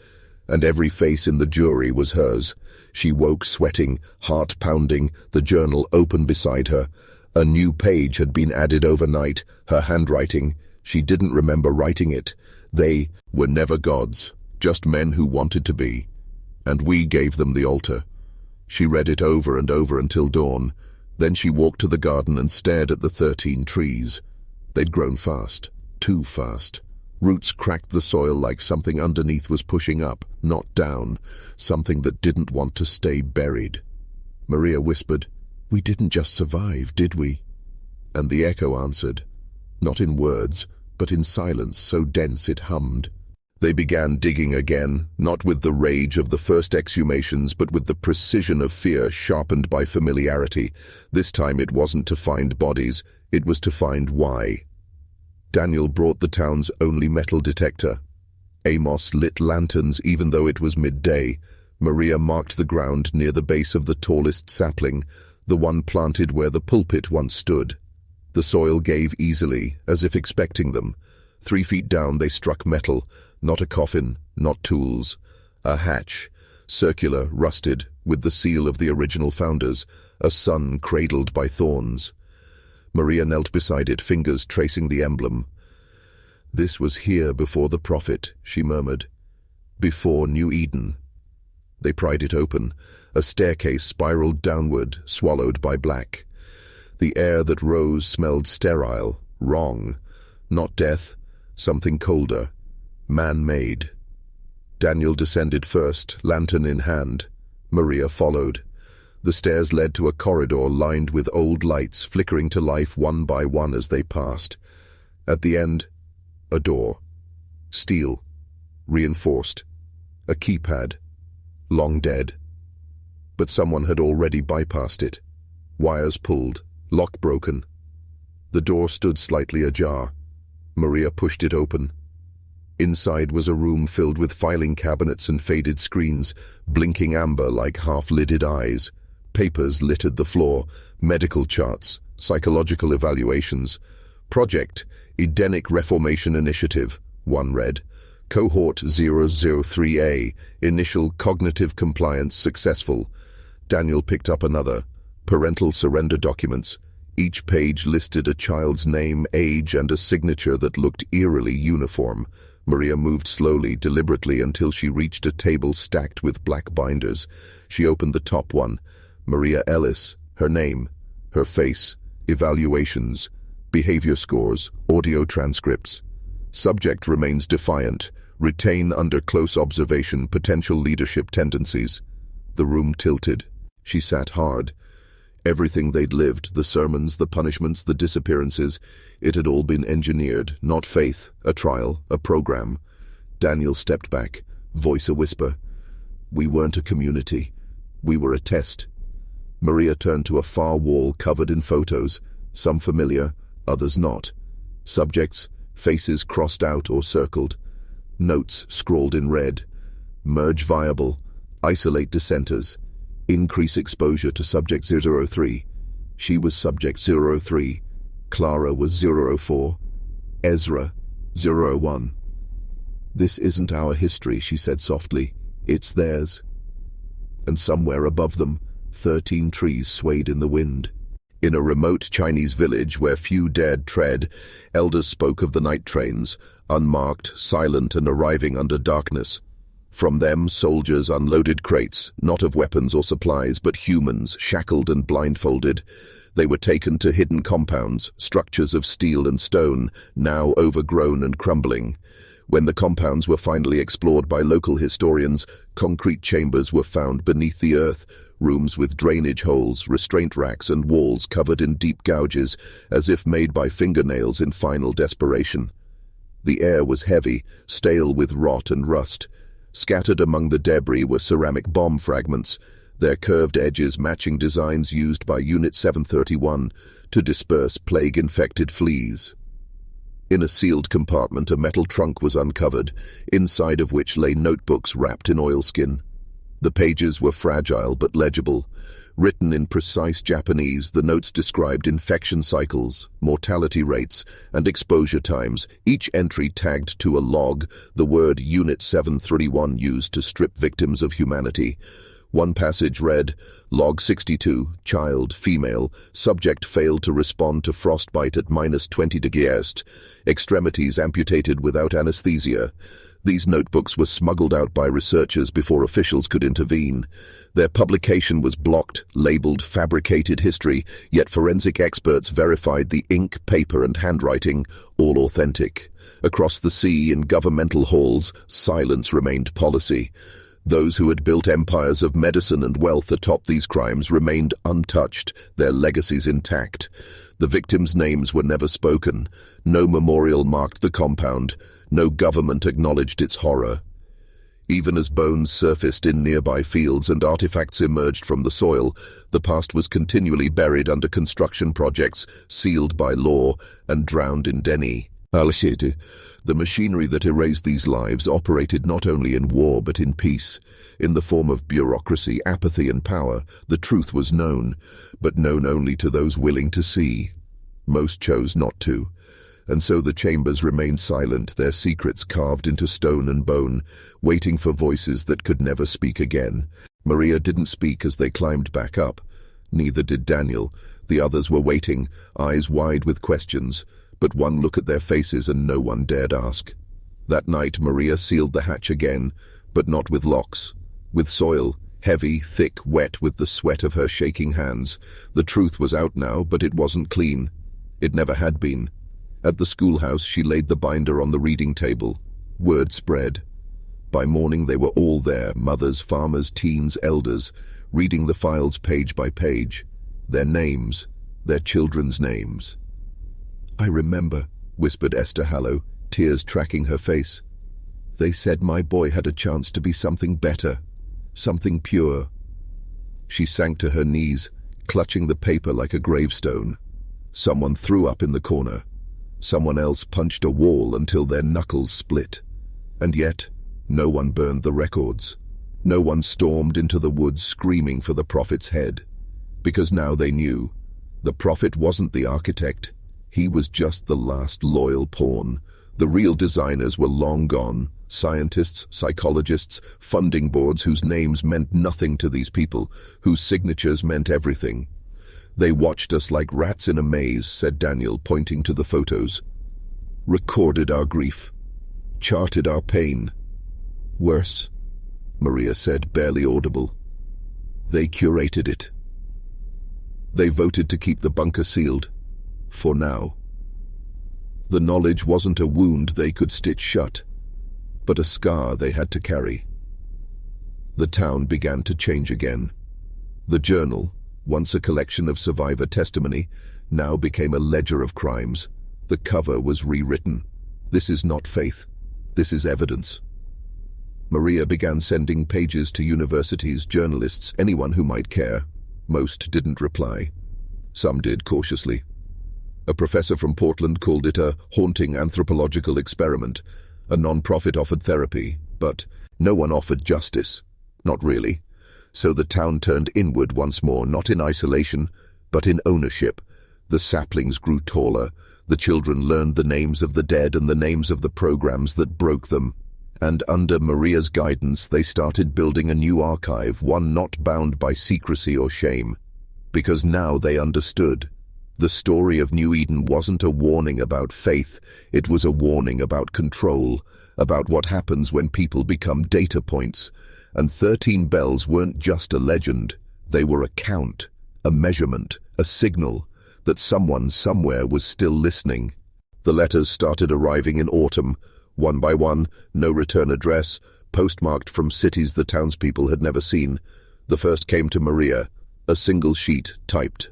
and every face in the jury was hers. She woke sweating, heart pounding, the journal open beside her. A new page had been added overnight, her handwriting. She didn't remember writing it. They were never gods, just men who wanted to be. And we gave them the altar. She read it over and over until dawn. Then she walked to the garden and stared at the 13 trees. They'd grown fast, too fast. Roots cracked the soil like something underneath was pushing up, not down, something that didn't want to stay buried. Maria whispered, "We didn't just survive, did we?" And the echo answered, not in words, but in silence so dense it hummed. They began digging again, not with the rage of the first exhumations, but with the precision of fear sharpened by familiarity. This time it wasn't to find bodies, it was to find why. Daniel brought the town's only metal detector. Amos lit lanterns even though it was midday. Maria marked the ground near the base of the tallest sapling, the one planted where the pulpit once stood. The soil gave easily, as if expecting them. 3 feet down they struck metal, not a coffin, not tools. A hatch, circular, rusted, with the seal of the original founders, a sun cradled by thorns. Maria knelt beside it, fingers tracing the emblem. "This was here before the prophet," she murmured. "Before New Eden." They pried it open. A staircase spiraled downward, swallowed by black. The air that rose smelled sterile, wrong. Not death, something colder. Man-made. Daniel descended first, lantern in hand. Maria followed. The stairs led to a corridor lined with old lights flickering to life one by one as they passed. At the end, a door. Steel. Reinforced. A keypad. Long dead. But someone had already bypassed it. Wires pulled. Lock broken. The door stood slightly ajar. Maria pushed it open. Inside was a room filled with filing cabinets and faded screens, blinking amber like half-lidded eyes. Papers littered the floor, medical charts, psychological evaluations. Project, Edenic Reformation Initiative, one read. Cohort 003A, Initial Cognitive Compliance Successful. Daniel picked up another. Parental Surrender Documents. Each page listed a child's name, age, and a signature that looked eerily uniform. Maria moved slowly, deliberately, until she reached a table stacked with black binders. She opened the top one. Maria Ellis, her name, her face, evaluations, behavior scores, audio transcripts. Subject remains defiant, retain under close observation potential leadership tendencies. The room tilted. She sat hard. Everything they'd lived, the sermons, the punishments, the disappearances, it had all been engineered, not faith, a trial, a program. Daniel stepped back, voice a whisper. We weren't a community. We were a test. Maria turned to a far wall covered in photos, some familiar, others not. Subjects, faces crossed out or circled. Notes scrawled in red. Merge viable. Isolate dissenters. Increase exposure to subject 003. She was subject 003. Clara was 004. Ezra 001. This isn't our history, she said softly. It's theirs. And somewhere above them, 13 trees swayed in the wind. In a remote Chinese village where few dared tread, elders spoke of the night trains, unmarked, silent, and arriving under darkness. From them, soldiers unloaded crates, not of weapons or supplies, but humans, shackled and blindfolded. They were taken to hidden compounds, structures of steel and stone, now overgrown and crumbling. When the compounds were finally explored by local historians, concrete chambers were found beneath the earth, rooms with drainage holes, restraint racks, and walls covered in deep gouges, as if made by fingernails in final desperation. The air was heavy, stale with rot and rust. Scattered among the debris were ceramic bomb fragments, their curved edges matching designs used by Unit 731 to disperse plague-infected fleas. In a sealed compartment, a metal trunk was uncovered, inside of which lay notebooks wrapped in oilskin. The pages were fragile but legible. Written in precise Japanese, the notes described infection cycles, mortality rates, and exposure times, each entry tagged to a log, the word Unit 731 used to strip victims of humanity. One passage read, Log 62, child, female, subject failed to respond to frostbite at -20 degrees, extremities amputated without anesthesia. These notebooks were smuggled out by researchers before officials could intervene. Their publication was blocked, labeled fabricated history, yet forensic experts verified the ink, paper, and handwriting, all authentic. Across the sea, in governmental halls, silence remained policy. Those who had built empires of medicine and wealth atop these crimes remained untouched, their legacies intact. The victims' names were never spoken. No memorial marked the compound. No government acknowledged its horror. Even as bones surfaced in nearby fields and artifacts emerged from the soil, the past was continually buried under construction projects, sealed by law, and drowned in Denny. The machinery that erased these lives operated not only in war but in peace. In the form of bureaucracy, apathy, and power, the truth was known, but known only to those willing to see. Most chose not to, and so the chambers remained silent, their secrets carved into stone and bone, waiting for voices that could never speak again. Maria didn't speak as they climbed back up. Neither did Daniel. The others were waiting, eyes wide with questions, but one look at their faces and no one dared ask. That night Maria sealed the hatch again, but not with locks. With soil, heavy, thick, wet with the sweat of her shaking hands. The truth was out now, but it wasn't clean. It never had been. At the schoolhouse she laid the binder on the reading table. Word spread. By morning they were all there, mothers, farmers, teens, elders, reading the files page by page, their names, their children's names. "I remember," whispered Esther Hallow, tears tracking her face. "They said my boy had a chance to be something better, something pure." She sank to her knees, clutching the paper like a gravestone. Someone threw up in the corner. Someone else punched a wall until their knuckles split. And yet, no one burned the records. No one stormed into the woods screaming for the prophet's head. Because now they knew. The prophet wasn't the architect. He was just the last loyal pawn. The real designers were long gone. Scientists, psychologists, funding boards whose names meant nothing to these people, whose signatures meant everything. "They watched us like rats in a maze," said Daniel, pointing to the photos. "Recorded our grief. Charted our pain. Worse," Maria said, barely audible. "They curated it. They voted to keep the bunker sealed. For now. The knowledge wasn't a wound they could stitch shut, but a scar they had to carry." The town began to change again. The journal, once a collection of survivor testimony, now became a ledger of crimes. The cover was rewritten. "This is not faith. This is evidence." Maria began sending pages to universities, journalists, anyone who might care. Most didn't reply. Some did cautiously. A professor from Portland called it a haunting anthropological experiment. A non-profit offered therapy, but no one offered justice. Not really. So the town turned inward once more, not in isolation, but in ownership. The saplings grew taller. The children learned the names of the dead and the names of the programs that broke them. And under Maria's guidance, they started building a new archive, one not bound by secrecy or shame. Because now they understood. The story of New Eden wasn't a warning about faith, it was a warning about control, about what happens when people become data points. And 13 bells weren't just a legend, they were a count, a measurement, a signal that someone somewhere was still listening. The letters started arriving in autumn, one by one, no return address, postmarked from cities the townspeople had never seen. The first came to Maria, a single sheet, typed.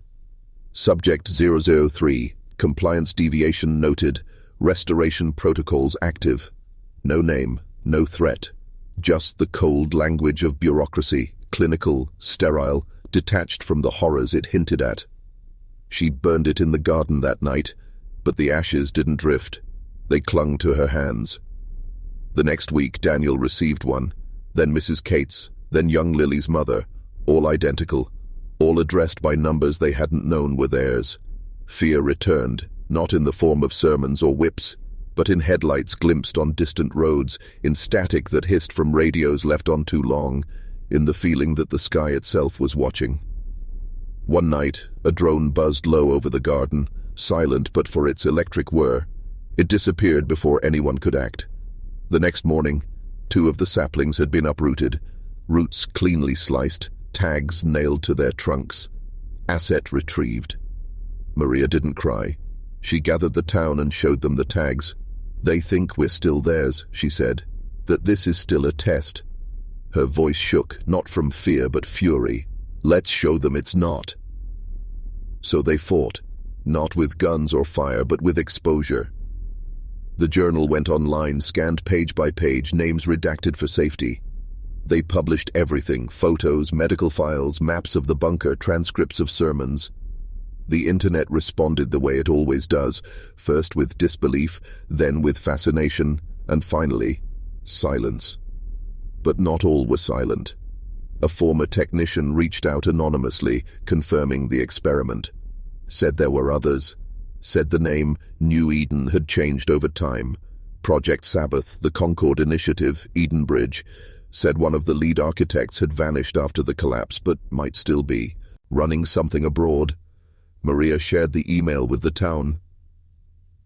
Subject 003, compliance deviation noted, restoration protocols active. No name, no threat, just the cold language of bureaucracy, clinical, sterile, detached from the horrors it hinted at. She burned it in the garden that night, but the ashes didn't drift. They clung to her hands. The next week, Daniel received one, then Mrs. Cates, then young Lily's mother, all identical, all addressed by numbers they hadn't known were theirs. Fear returned, not in the form of sermons or whips, but in headlights glimpsed on distant roads, in static that hissed from radios left on too long, in the feeling that the sky itself was watching. One night, a drone buzzed low over the garden, silent but for its electric whir. It disappeared before anyone could act. The next morning, 2 of the saplings had been uprooted, roots cleanly sliced, tags nailed to their trunks. Asset retrieved. Maria didn't cry. She gathered the town and showed them the tags. "They think we're still theirs," she said, "that this is still a test." Her voice shook, not from fear but fury. "Let's show them it's not." So they fought, not with guns or fire, but with exposure. The journal went online, scanned page by page, names redacted for safety. They published everything, photos, medical files, maps of the bunker, transcripts of sermons. The internet responded the way it always does, first with disbelief, then with fascination, and finally, silence. But not all were silent. A former technician reached out anonymously, confirming the experiment. Said there were others. Said the name New Eden had changed over time. Project Sabbath, the Concord Initiative, Eden Bridge. Said one of the lead architects had vanished after the collapse, but might still be running something abroad. Maria shared the email with the town.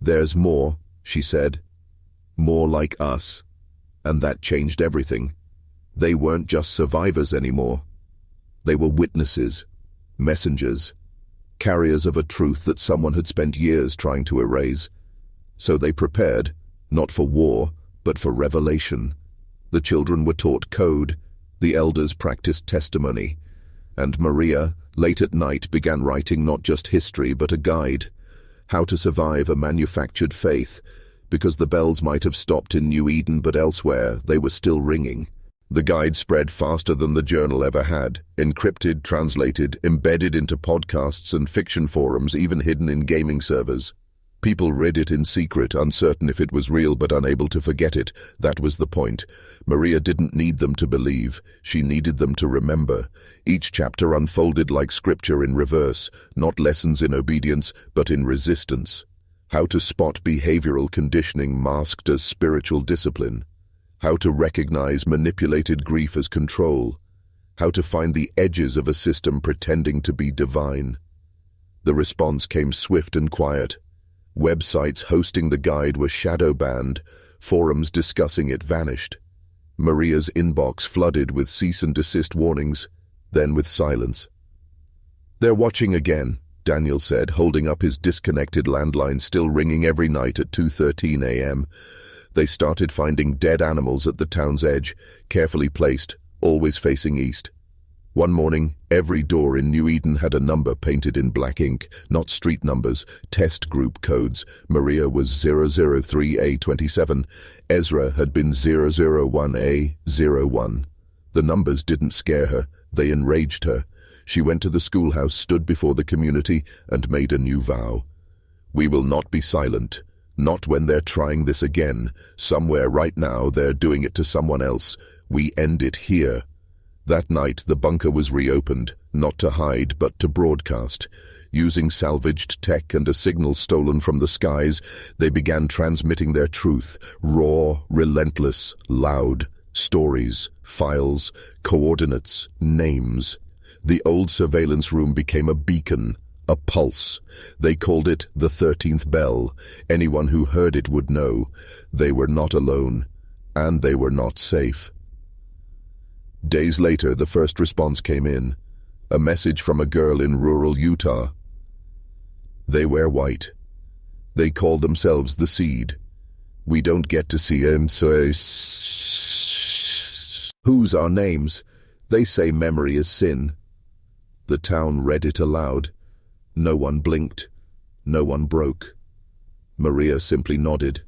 "There's more," she said. "More like us." And that changed everything. They weren't just survivors anymore. They were witnesses, messengers, carriers of a truth that someone had spent years trying to erase. So they prepared, not for war, but for revelation. The children were taught code, the elders practiced testimony, and Maria, late at night, began writing not just history but a guide, how to survive a manufactured faith, because the bells might have stopped in New Eden but elsewhere they were still ringing. The guide spread faster than the journal ever had, encrypted, translated, embedded into podcasts and fiction forums, even hidden in gaming servers. People read it in secret, uncertain if it was real but unable to forget it. That was the point. Maria didn't need them to believe. She needed them to remember. Each chapter unfolded like scripture in reverse, not lessons in obedience, but in resistance. How to spot behavioral conditioning masked as spiritual discipline. How to recognize manipulated grief as control. How to find the edges of a system pretending to be divine. The response came swift and quiet. Websites hosting the guide were shadow banned, forums discussing it vanished. Maria's inbox flooded with cease and desist warnings, then with silence. "They're watching again," Daniel said, holding up his disconnected landline still ringing every night at 2:13 a.m. They started finding dead animals at the town's edge, carefully placed, always facing east. One morning, every door in New Eden had a number painted in black ink, not street numbers, test group codes. Maria was 003A27. Ezra had been 001A01. The numbers didn't scare her, they enraged her. She went to the schoolhouse, stood before the community, and made a new vow. "We will not be silent. Not when they're trying this again. Somewhere right now they're doing it to someone else. We end it here." That night the bunker was reopened, not to hide but to broadcast. Using salvaged tech and a signal stolen from the skies, they began transmitting their truth, raw, relentless, loud. Stories, files, coordinates, names. The old surveillance room became a beacon, a pulse. They called it the 13th bell. Anyone who heard it would know. They were not alone, and they were not safe. Days later, the first response came in. A message from a girl in rural Utah. They wear white. They call themselves the Seed. We don't get to see them, so whose are names? They say memory is sin. The town read it aloud. No one blinked. No one broke. Maria simply nodded.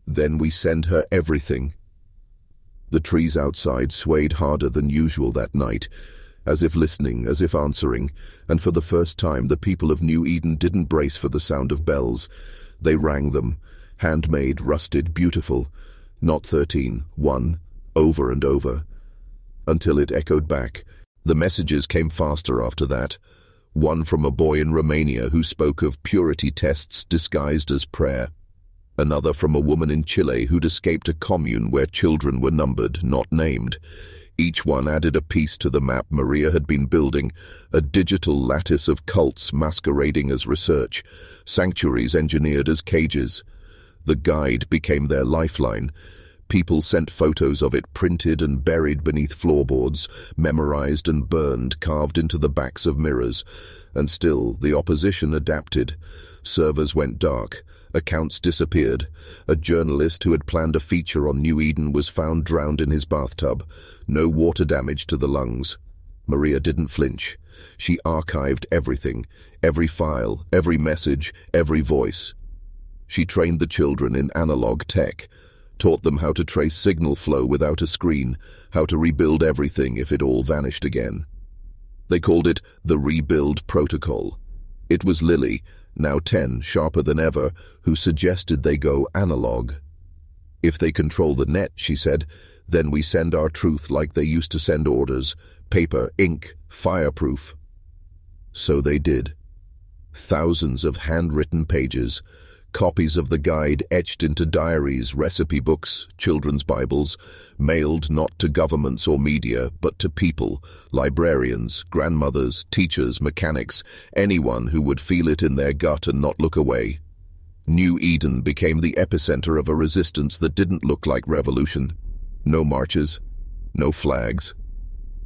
"Then we send her everything." The trees outside swayed harder than usual that night, as if listening, as if answering, and for the first time the people of New Eden didn't brace for the sound of bells. They rang them, handmade, rusted, beautiful, not 13, 1, over and over, until it echoed back. The messages came faster after that. One from a boy in Romania who spoke of purity tests disguised as prayer. Another from a woman in Chile who'd escaped a commune where children were numbered, not named. Each one added a piece to the map Maria had been building, a digital lattice of cults masquerading as research, sanctuaries engineered as cages. The guide became their lifeline. People sent photos of it printed and buried beneath floorboards, memorized and burned, carved into the backs of mirrors. And still, the opposition adapted. Servers went dark. Accounts disappeared. A journalist who had planned a feature on New Eden was found drowned in his bathtub. No water damage to the lungs. Maria didn't flinch. She archived everything, every file, every message, every voice. She trained the children in analog tech, taught them how to trace signal flow without a screen, how to rebuild everything if it all vanished again. They called it the Rebuild Protocol. It was Lily, now 10, sharper than ever, who suggested they go analog. "If they control the net," she said, "then we send our truth like they used to send orders, paper, ink, fireproof." So they did. Thousands of handwritten pages, copies of the guide etched into diaries, recipe books, children's Bibles, mailed not to governments or media, but to people, librarians, grandmothers, teachers, mechanics, anyone who would feel it in their gut and not look away. New Eden became the epicenter of a resistance that didn't look like revolution. No marches, no flags,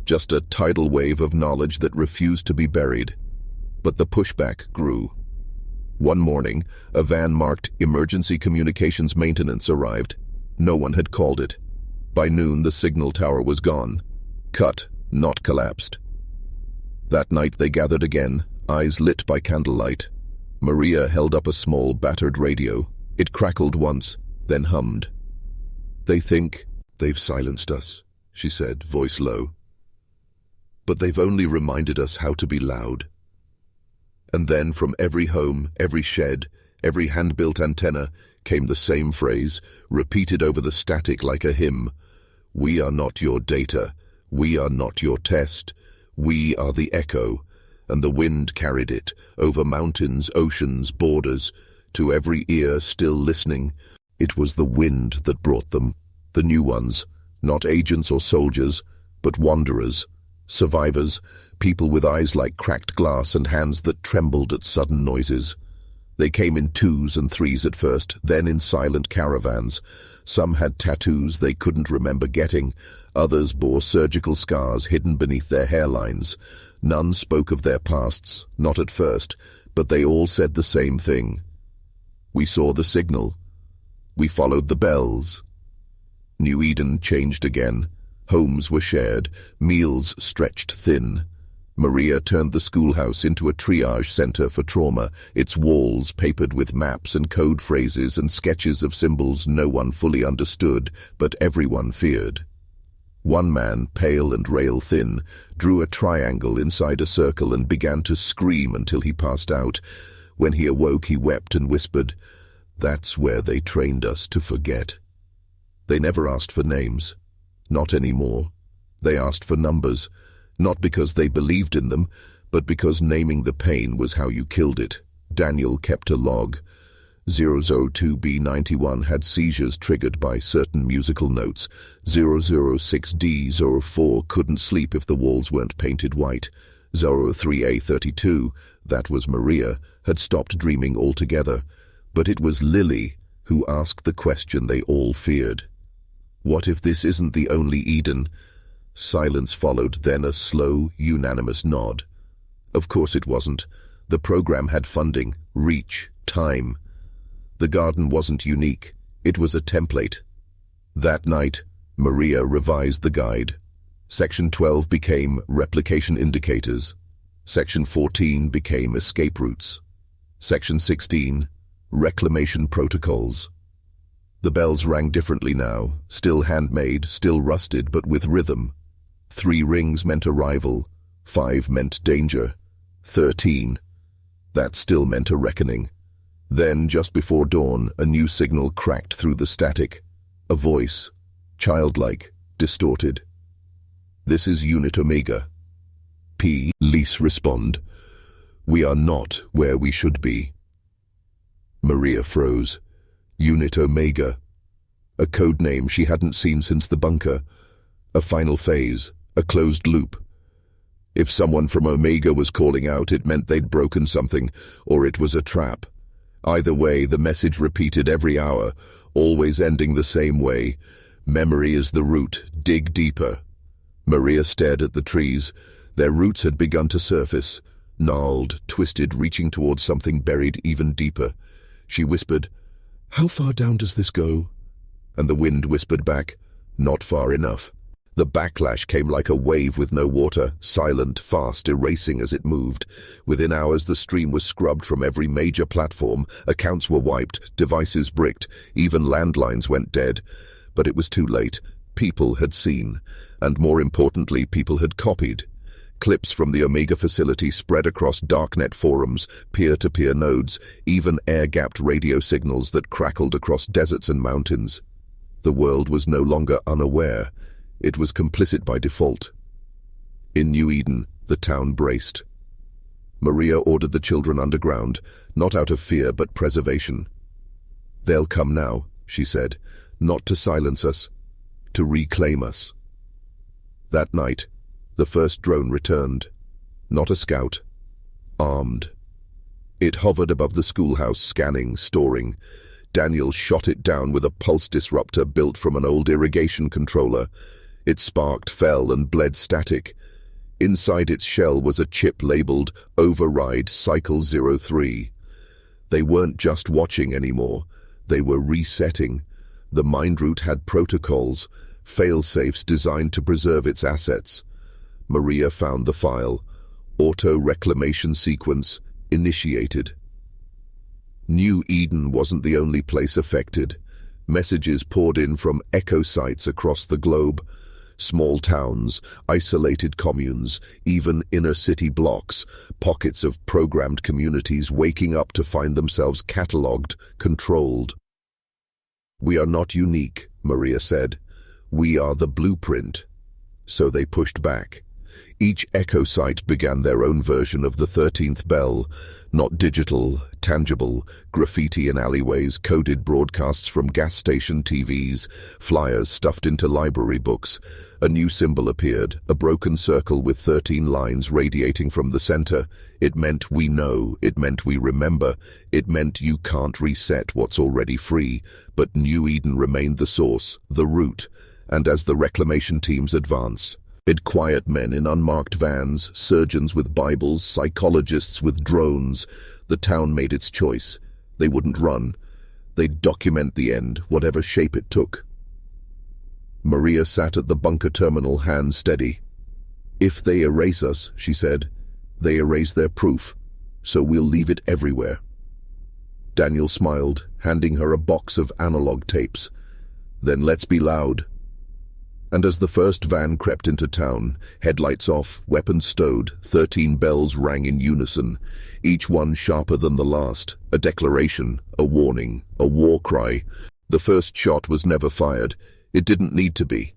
just a tidal wave of knowledge that refused to be buried. But the pushback grew. One morning, a van marked Emergency Communications Maintenance arrived. No one had called it. By noon, the signal tower was gone. Cut, not collapsed. That night they gathered again, eyes lit by candlelight. Maria held up a small, battered radio. It crackled once, then hummed. "They think they've silenced us," she said, voice low. "But they've only reminded us how to be loud." And then from every home, every shed, every hand-built antenna came the same phrase, repeated over the static like a hymn. "We are not your data. We are not your test. We are the echo." And the wind carried it, over mountains, oceans, borders, to every ear still listening. It was the wind that brought them, the new ones, not agents or soldiers, but wanderers, survivors, people with eyes like cracked glass and hands that trembled at sudden noises. They came in twos and threes at first, then in silent caravans. Some had tattoos they couldn't remember getting. Others bore surgical scars hidden beneath their hairlines. None spoke of their pasts, not at first, but they all said the same thing. "We saw the signal. We followed the bells." New Eden changed again. Homes were shared, meals stretched thin. Maria turned the schoolhouse into a triage center for trauma, its walls papered with maps and code phrases and sketches of symbols no one fully understood, but everyone feared. One man, pale and rail-thin, drew a triangle inside a circle and began to scream until he passed out. When he awoke, he wept and whispered, "That's where they trained us to forget." They never asked for names. Not anymore. They asked for numbers, not because they believed in them, but because naming the pain was how you killed it. Daniel kept a log. 002B91 had seizures triggered by certain musical notes. 006D04 couldn't sleep if the walls weren't painted white. 03A32, that was Maria, had stopped dreaming altogether. But it was Lily who asked the question they all feared. What if this isn't the only Eden? Silence followed, then a slow, unanimous nod. Of course it wasn't. The program had funding, reach, time. The garden wasn't unique. It was a template. That night, Maria revised the guide. Section 12 became replication indicators. Section 14 became escape routes. Section 16, reclamation protocols. The bells rang differently now, still handmade, still rusted, but with rhythm. 3 rings meant arrival, 5 meant danger, 13. That still meant a reckoning. Then, just before dawn, a new signal cracked through the static. A voice, childlike, distorted. "This is Unit Omega." Police respond. "We are not where we should be." Maria froze. Unit Omega. A code name she hadn't seen since the bunker. A final phase, a closed loop. If someone from Omega was calling out, it meant they'd broken something, or it was a trap. Either way, the message repeated every hour, always ending the same way. "Memory is the root. Dig deeper." Maria stared at the trees. Their roots had begun to surface, gnarled, twisted, reaching towards something buried even deeper. She whispered, "How far down does this go?" And the wind whispered back, "Not far enough." The backlash came like a wave with no water, silent, fast, erasing as it moved. Within hours, the stream was scrubbed from every major platform. Accounts were wiped, devices bricked, even landlines went dead. But it was too late. People had seen, and more importantly, people had copied. Clips from the Omega facility spread across darknet forums, peer-to-peer nodes, even air-gapped radio signals that crackled across deserts and mountains. The world was no longer unaware. It was complicit by default. In New Eden, the town braced. Maria ordered the children underground, not out of fear but preservation. "They'll come now," she said, "not to silence us, to reclaim us." That night, the first drone returned. Not a scout. Armed. It hovered above the schoolhouse, scanning, storing. Daniel shot it down with a pulse disruptor built from an old irrigation controller. It sparked, fell, and bled static. Inside its shell was a chip labeled Override Cycle 03. They weren't just watching anymore. They were resetting. The mind root had protocols, fail-safes designed to preserve its assets. Maria found the file. Auto-reclamation sequence initiated. New Eden wasn't the only place affected. Messages poured in from echo sites across the globe. Small towns, isolated communes, even inner-city blocks, pockets of programmed communities waking up to find themselves catalogued, controlled. "We are not unique," Maria said. "We are the blueprint." So they pushed back. Each echo site began their own version of the 13th bell, not digital, tangible, graffiti in alleyways, coded broadcasts from gas station TVs, flyers stuffed into library books. A new symbol appeared, a broken circle with 13 lines radiating from the center. It meant we know, it meant we remember, it meant you can't reset what's already free, but New Eden remained the source, the root, and as the reclamation teams advance, quiet men in unmarked vans, surgeons with Bibles, psychologists with drones. The town made its choice. They wouldn't run. They'd document the end, whatever shape it took. Maria sat at the bunker terminal, hands steady. "If they erase us," she said, "they erase their proof, so we'll leave it everywhere." Daniel smiled, handing her a box of analog tapes. "Then let's be loud." And as the first van crept into town, headlights off, weapons stowed, 13 bells rang in unison, each one sharper than the last, a declaration, a warning, a war cry. The first shot was never fired. It didn't need to be.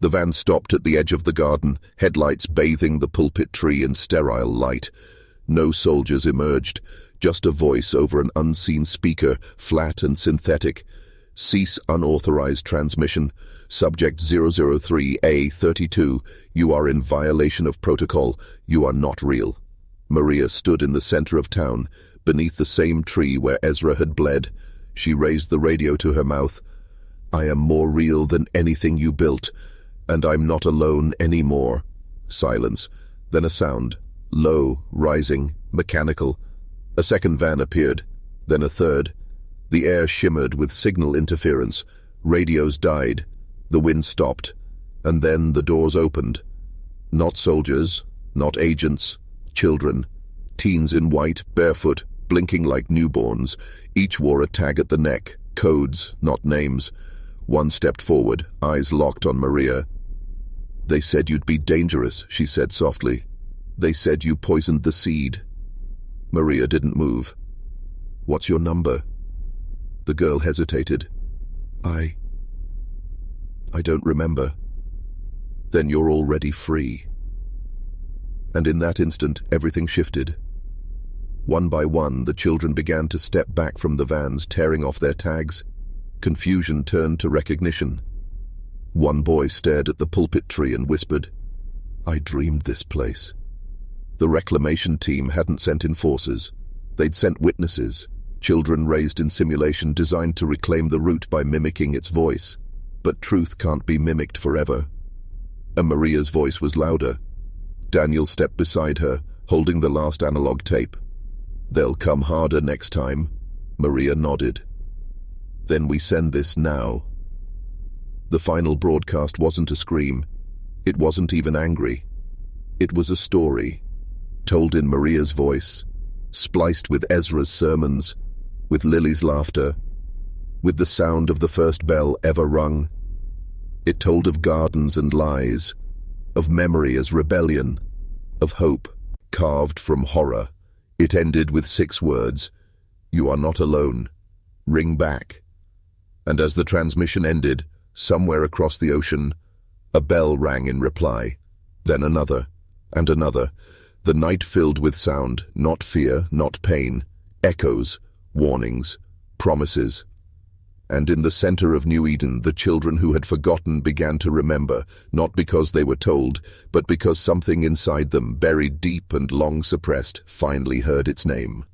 The van stopped at the edge of the garden, headlights bathing the pulpit tree in sterile light. No soldiers emerged, just a voice over an unseen speaker, flat and synthetic. "Cease unauthorized transmission. Subject 003A32. You are in violation of protocol. You are not real." Maria stood in the center of town, beneath the same tree where Ezra had bled. She raised the radio to her mouth. "I am more real than anything you built, and I'm not alone anymore." Silence. Then a sound. Low, rising, mechanical. A second van appeared. Then a third. The air shimmered with signal interference. Radios died. The wind stopped. And then the doors opened. Not soldiers, not agents, children. Teens in white, barefoot, blinking like newborns. Each wore a tag at the neck. Codes, not names. One stepped forward, eyes locked on Maria. "They said you'd be dangerous," she said softly. "They said you poisoned the seed." Maria didn't move. "What's your number?" The girl hesitated. I don't remember." "Then you're already free." And in that instant, everything shifted. One by one, the children began to step back from the vans, tearing off their tags. Confusion turned to recognition. One boy stared at the pulpit tree and whispered, "I dreamed this place." The reclamation team hadn't sent enforcers. They'd sent witnesses. Children raised in simulation designed to reclaim the root by mimicking its voice. But truth can't be mimicked forever. And Maria's voice was louder. Daniel stepped beside her, holding the last analog tape. "They'll come harder next time." Maria nodded. "Then we send this now." The final broadcast wasn't a scream. It wasn't even angry. It was a story, told in Maria's voice, spliced with Ezra's sermons, with Lily's laughter, with the sound of the first bell ever rung. It told of gardens and lies, of memory as rebellion, of hope carved from horror. It ended with 6 words, "You are not alone. Ring back." And as the transmission ended, somewhere across the ocean, a bell rang in reply, then another, and another. The night filled with sound, not fear, not pain, echoes, warnings, promises. And in the center of New Eden, the children who had forgotten began to remember, not because they were told, but because something inside them, buried deep and long suppressed, finally heard its name.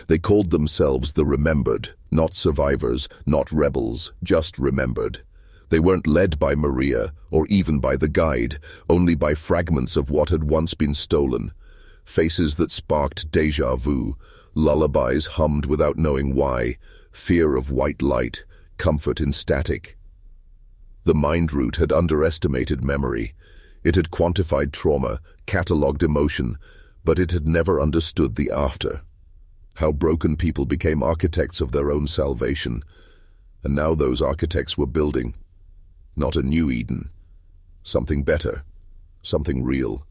They called themselves the Remembered, not survivors, not rebels, just remembered. They weren't led by Maria, or even by the guide, only by fragments of what had once been stolen. Faces that sparked déjà vu, lullabies hummed without knowing why, fear of white light, comfort in static. The mind root had underestimated memory. It had quantified trauma, catalogued emotion, but it had never understood the after. How broken people became architects of their own salvation. And now those architects were building, not a new Eden, something better, something real.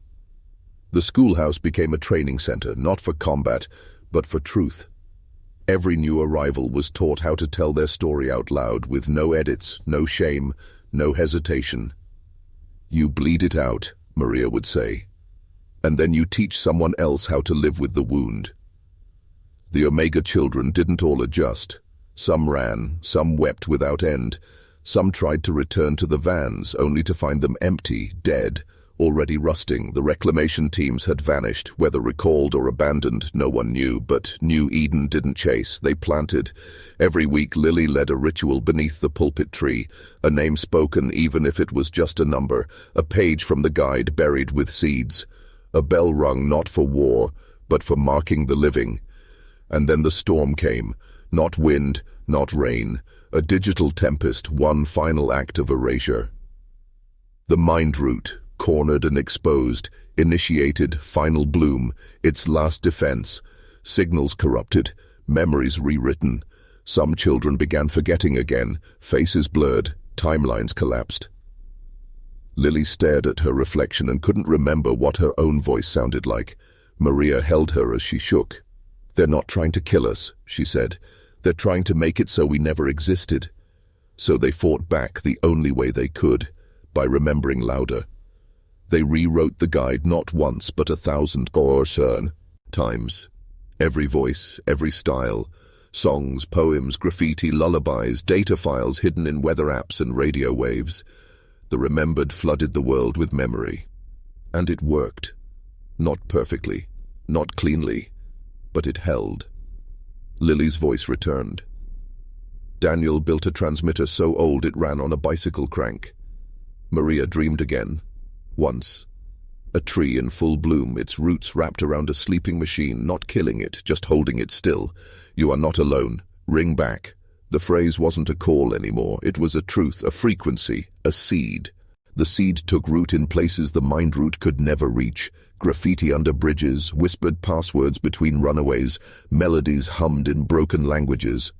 The schoolhouse became a training center, not for combat, but for truth. Every new arrival was taught how to tell their story out loud, with no edits, no shame, no hesitation. You bleed it out, Maria would say, and then you teach someone else how to live with the wound. The Omega children didn't all adjust. Some ran, some wept without end, some tried to return to the vans, only to find them empty, dead, already rusting. The reclamation teams had vanished, whether recalled or abandoned, no one knew, but New Eden didn't chase, they planted. Every week Lily led a ritual beneath the pulpit tree, a name spoken even if it was just a number, a page from the guide buried with seeds, a bell rung not for war, but for marking the living. And then the storm came, not wind, not rain, a digital tempest, one final act of erasure. The mind root, cornered and exposed, initiated final bloom, its last defense, signals corrupted, memories rewritten. Some children began forgetting again, faces blurred, timelines collapsed. Lily stared at her reflection and couldn't remember what her own voice sounded like. Maria held her as she shook. "They're not trying to kill us," she said. "They're trying to make it so we never existed." So they fought back the only way they could, by remembering louder. They rewrote the guide not once but 1,000 or so times. Every voice, every style, songs, poems, graffiti, lullabies, data files hidden in weather apps and radio waves. The remembered flooded the world with memory. And it worked. Not perfectly, not cleanly, but it held. Lily's voice returned. Daniel built a transmitter so old it ran on a bicycle crank. Maria dreamed again. Once. A tree in full bloom, its roots wrapped around a sleeping machine, not killing it, just holding it still. "You are not alone. Ring back." The phrase wasn't a call anymore. It was a truth, a frequency, a seed. The seed took root in places the mind root could never reach. Graffiti under bridges, whispered passwords between runaways, melodies hummed in broken languages.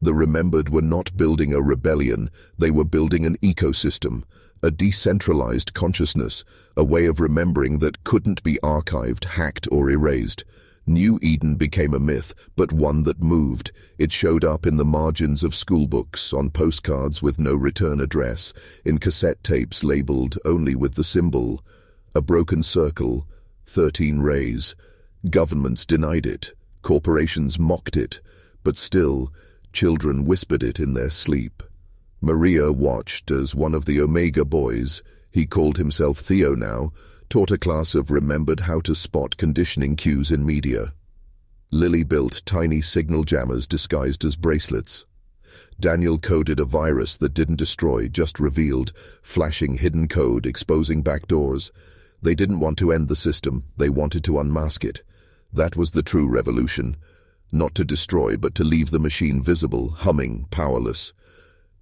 The remembered were not building a rebellion, they were building an ecosystem, a decentralized consciousness, a way of remembering that couldn't be archived, hacked, or erased. New Eden became a myth, but one that moved. It showed up in the margins of schoolbooks, on postcards with no return address, in cassette tapes labeled only with the symbol. A broken circle, 13 rays. Governments denied it, corporations mocked it, but still, children whispered it in their sleep. Maria watched as one of the Omega boys, he called himself Theo now, taught a class of remembered how to spot conditioning cues in media. Lily built tiny signal jammers disguised as bracelets. Daniel coded a virus that didn't destroy, just revealed, flashing hidden code, exposing backdoors. They didn't want to end the system, they wanted to unmask it. That was the true revolution. Not to destroy, but to leave the machine visible, humming, powerless.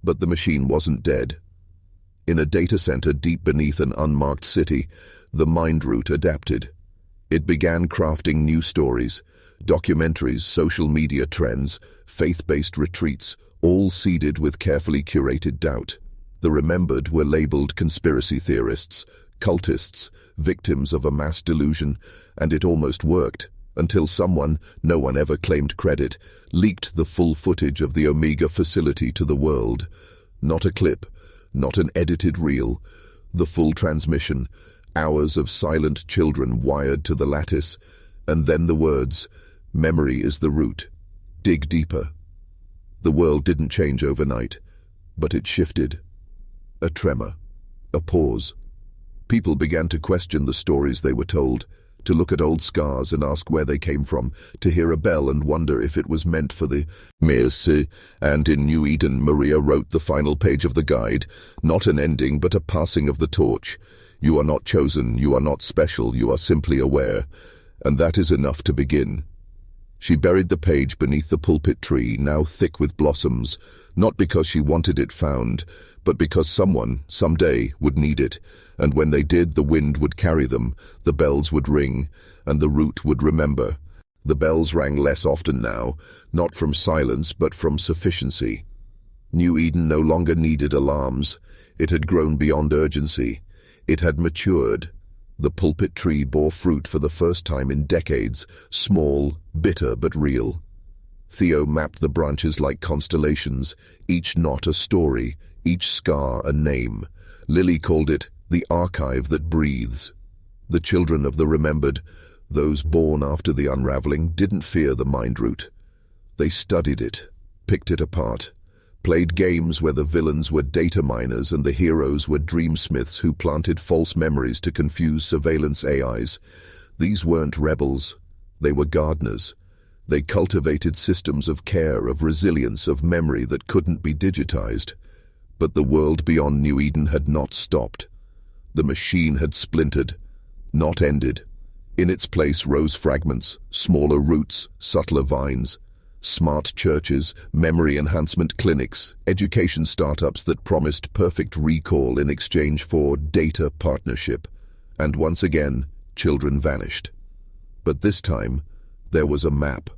But the machine wasn't dead. In a data center deep beneath an unmarked city, the mind root adapted. It began crafting new stories, documentaries, social media trends, faith-based retreats, all seeded with carefully curated doubt. The remembered were labeled conspiracy theorists, cultists, victims of a mass delusion, and it almost worked, until someone, no one ever claimed credit, leaked the full footage of the Omega facility to the world. Not a clip, not an edited reel, the full transmission, hours of silent children wired to the lattice, and then the words, "Memory is the root. Dig deeper." The world didn't change overnight, but it shifted. A tremor, a pause. People began to question the stories they were told, to look at old scars and ask where they came from, to hear a bell and wonder if it was meant for the mercy. And in New Eden, Maria wrote the final page of the guide, not an ending but a passing of the torch. You are not chosen, you are not special, you are simply aware. And that is enough to begin. She buried the page beneath the pulpit tree, now thick with blossoms, not because she wanted it found, but because someone, someday, would need it, and when they did, the wind would carry them, the bells would ring, and the root would remember. The bells rang less often now, not from silence but from sufficiency. New Eden no longer needed alarms. It had grown beyond urgency. It had matured. The pulpit tree bore fruit for the first time in decades, small, bitter but real. Theo mapped the branches like constellations, each knot a story, each scar a name. Lily called it the archive that breathes. The children of the remembered, those born after the unraveling, didn't fear the mind root. They studied it, picked it apart, played games where the villains were data miners and the heroes were dreamsmiths who planted false memories to confuse surveillance AIs. These weren't rebels. They were gardeners. They cultivated systems of care, of resilience, of memory that couldn't be digitized. But the world beyond New Eden had not stopped. The machine had splintered, not ended. In its place rose fragments, smaller roots, subtler vines. Smart churches, memory enhancement clinics, education startups that promised perfect recall in exchange for data partnership. And once again, children vanished. But this time, there was a map.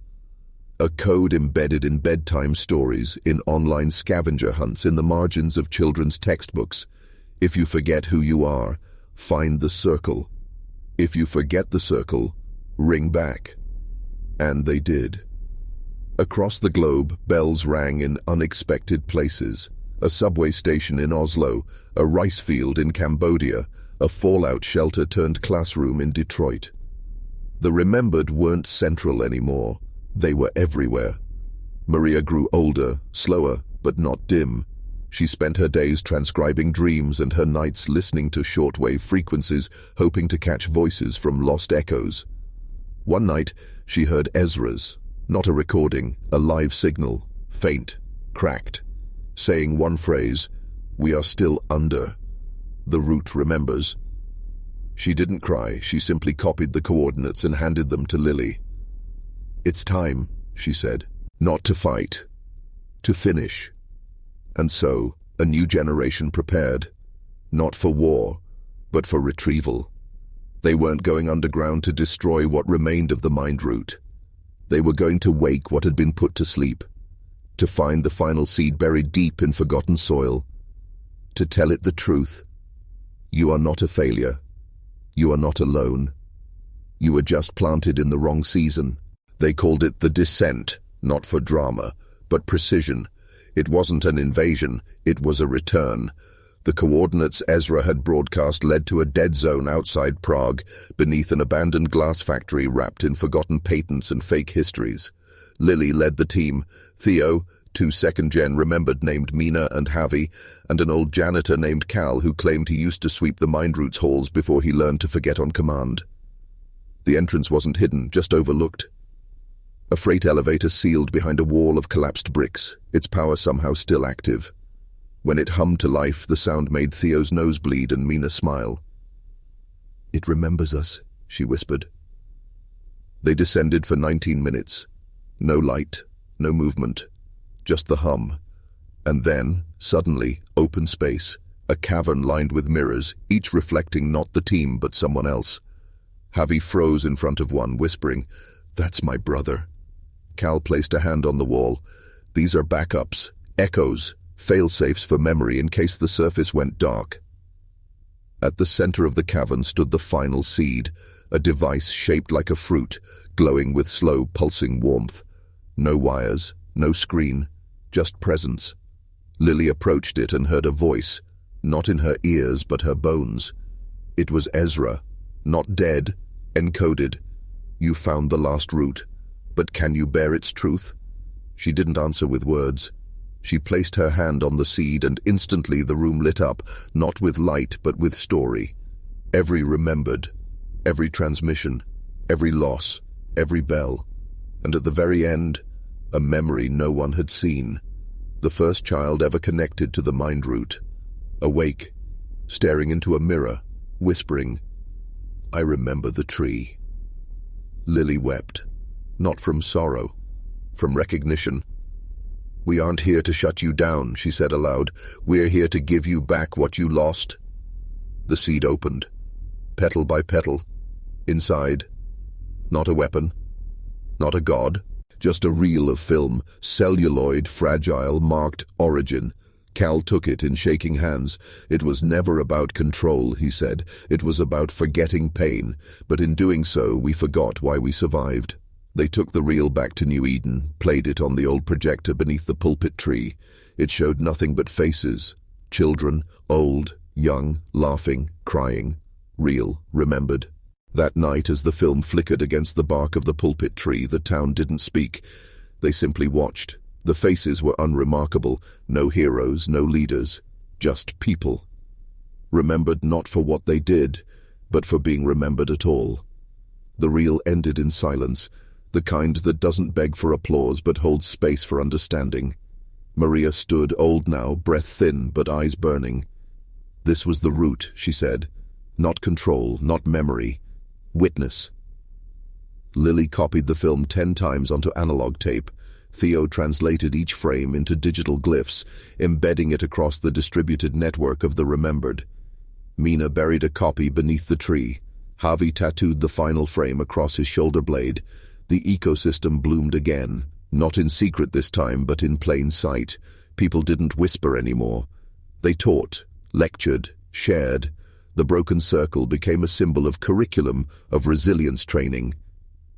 A code embedded in bedtime stories, in online scavenger hunts, in the margins of children's textbooks. If you forget who you are, find the circle. If you forget the circle, ring back. And they did. Across the globe, bells rang in unexpected places. A subway station in Oslo, a rice field in Cambodia, a fallout shelter turned classroom in Detroit. The remembered weren't central anymore. They were everywhere. Maria grew older, slower, but not dim. She spent her days transcribing dreams and her nights listening to shortwave frequencies, hoping to catch voices from lost echoes. One night, she heard Ezra's. Not a recording, a live signal, faint, cracked, saying one phrase, "We are still under." The root remembers. She didn't cry, she simply copied the coordinates and handed them to Lily. "It's time," she said, "not to fight, to finish." And so, a new generation prepared, not for war, but for retrieval. They weren't going underground to destroy what remained of the mind root. They were going to wake what had been put to sleep, to find the final seed buried deep in forgotten soil, to tell it the truth. You are not a failure. You are not alone. You were just planted in the wrong season. They called it the descent, not for drama, but precision. It wasn't an invasion, it was a return. The coordinates Ezra had broadcast led to a dead zone outside Prague, beneath an abandoned glass factory wrapped in forgotten patents and fake histories. Lily led the team. Theo, 2 second-gen remembered named Mina and Javi, and an old janitor named Cal who claimed he used to sweep the mind root's halls before he learned to forget on command. The entrance wasn't hidden, just overlooked. A freight elevator sealed behind a wall of collapsed bricks, its power somehow still active. When it hummed to life, the sound made Theo's nose bleed and Mina smile. "It remembers us," she whispered. They descended for 19 minutes. No light, no movement, just the hum. And then, suddenly, open space, a cavern lined with mirrors, each reflecting not the team but someone else. Javi froze in front of one, whispering, "That's my brother." Cal placed a hand on the wall. "These are backups, echoes, fail-safes for memory in case the surface went dark." At the center of the cavern stood the final seed, a device shaped like a fruit, glowing with slow, pulsing warmth. No wires, no screen, just presence. Lily approached it and heard a voice, not in her ears but her bones. It was Ezra, not dead, encoded. "You found the last root, but can you bear its truth?" She didn't answer with words. She placed her hand on the seed and instantly the room lit up, not with light but with story. Every remembered, every transmission, every loss, every bell. And at the very end, a memory no one had seen. The first child ever connected to the mind root. Awake, staring into a mirror, whispering, "I remember the tree." Lily wept. not from sorrow, from recognition. "We aren't here to shut you down," she said aloud. "We're here to give you back what you lost." The seed opened, petal by petal. Inside, not a weapon, not a god, just a reel of film, celluloid, fragile, marked origin. Cal took it in shaking hands. "It was never about control," he said. "It was about forgetting pain, but in doing so, we forgot why we survived." They took the reel back to New Eden, played it on the old projector beneath the pulpit tree. It showed nothing but faces. Children, old, young, laughing, crying. Real, remembered. That night, as the film flickered against the bark of the pulpit tree, the town didn't speak. They simply watched. The faces were unremarkable. No heroes, no leaders. Just people. Remembered not for what they did, but for being remembered at all. The reel ended in silence, the kind that doesn't beg for applause but holds space for understanding. Maria stood, old now, breath thin but eyes burning. "This was the root," she said. "Not control, not memory. Witness." Lily copied the film 10 times onto analog tape. Theo translated each frame into digital glyphs, embedding it across the distributed network of the remembered. Mina buried a copy beneath the tree. Javi tattooed the final frame across his shoulder blade. The ecosystem bloomed again, not in secret this time, but in plain sight. People didn't whisper anymore. They taught, lectured, shared. The broken circle became a symbol of curriculum, of resilience training.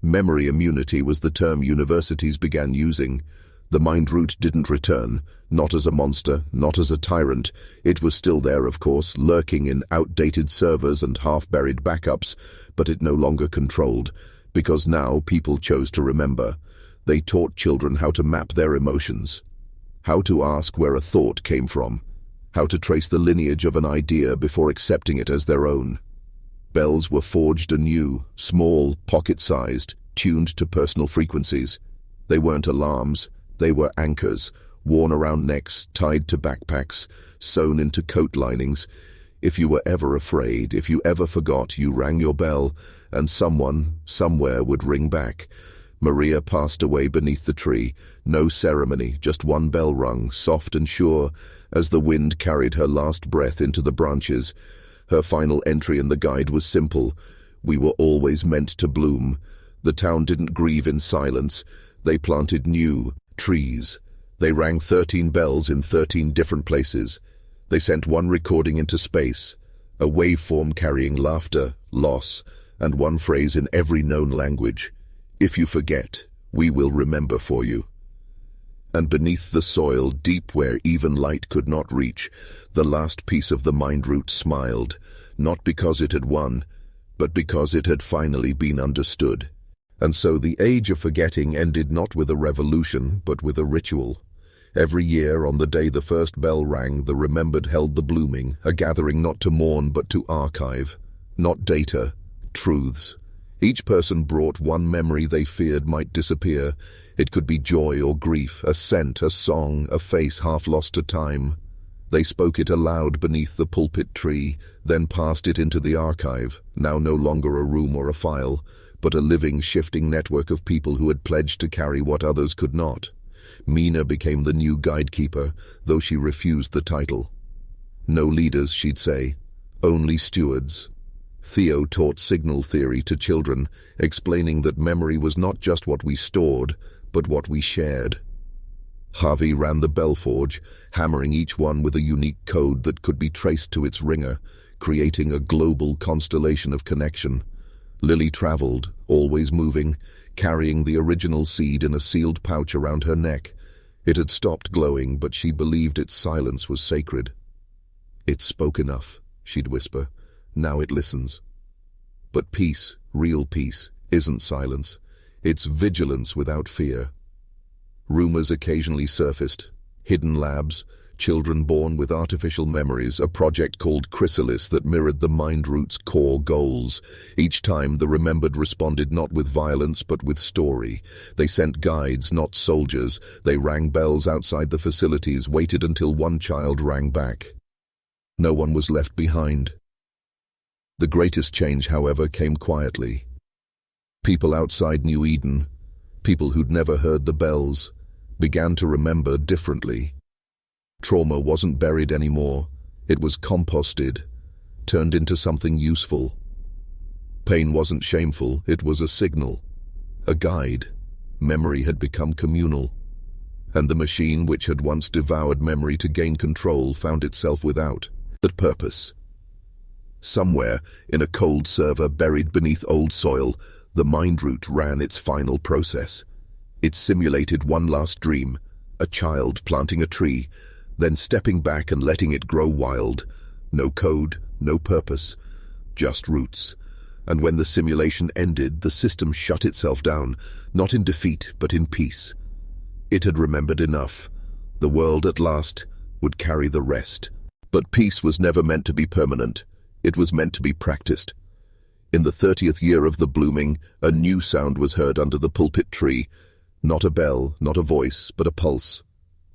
Memory immunity was the term universities began using. The mind root didn't return, not as a monster, not as a tyrant. It was still there, of course, lurking in outdated servers and half-buried backups, but it no longer controlled, because now people chose to remember. They taught children how to map their emotions, how to ask where a thought came from, how to trace the lineage of an idea before accepting it as their own. Bells were forged anew, small, pocket-sized, tuned to personal frequencies. They weren't alarms, they were anchors, worn around necks, tied to backpacks, sewn into coat linings. If you were ever afraid, if you ever forgot, you rang your bell, and someone, somewhere would ring back. Maria passed away beneath the tree. No ceremony, just one bell rung, soft and sure, as the wind carried her last breath into the branches. Her final entry in the guide was simple. We were always meant to bloom. The town didn't grieve in silence. They planted new trees. They rang 13 bells in 13 different places. They sent one recording into space, a waveform carrying laughter, loss, and one phrase in every known language. "If you forget, we will remember for you." And beneath the soil, deep where even light could not reach, the last piece of the mind root smiled, not because it had won, but because it had finally been understood. And so the age of forgetting ended not with a revolution, but with a ritual. Every year, on the day the first bell rang, the remembered held the blooming, a gathering not to mourn but to archive. Not data, truths. Each person brought one memory they feared might disappear. It could be joy or grief, a scent, a song, a face half lost to time. They spoke it aloud beneath the pulpit tree, then passed it into the archive, now no longer a room or a file, but a living, shifting network of people who had pledged to carry what others could not. Mina became the new guidekeeper, though she refused the title. No leaders, she'd say, only stewards. Theo taught signal theory to children, explaining that memory was not just what we stored, but what we shared. Javi ran the bell forge, hammering each one with a unique code that could be traced to its ringer, creating a global constellation of connection. Lily traveled, always moving, carrying the original seed in a sealed pouch around her neck. It had stopped glowing, but she believed its silence was sacred. "It spoke enough," she'd whisper. "Now it listens." But peace, real peace, isn't silence. It's vigilance without fear. Rumors occasionally surfaced. Hidden labs, children born with artificial memories, a project called Chrysalis that mirrored the mind root's core goals. Each time the remembered responded not with violence but with story. They sent guides, not soldiers. They rang bells outside the facilities, waited until one child rang back. No one was left behind. The greatest change, however, came quietly. People outside New Eden, People who'd never heard the bells began to remember differently. Trauma wasn't buried anymore. It was composted, turned into something useful. Pain wasn't shameful, it was a signal, a guide. Memory had become communal, and the machine which had once devoured memory to gain control found itself without that purpose. Somewhere, in a cold server buried beneath old soil, the mind root ran its final process. It simulated one last dream, a child planting a tree, then stepping back and letting it grow wild. No code, no purpose, just roots. And when the simulation ended, the system shut itself down, not in defeat, but in peace. It had remembered enough. The world at last would carry the rest. But peace was never meant to be permanent. It was meant to be practiced. In the 30th year of the blooming, a new sound was heard under the pulpit tree. Not a bell, not a voice, but a pulse.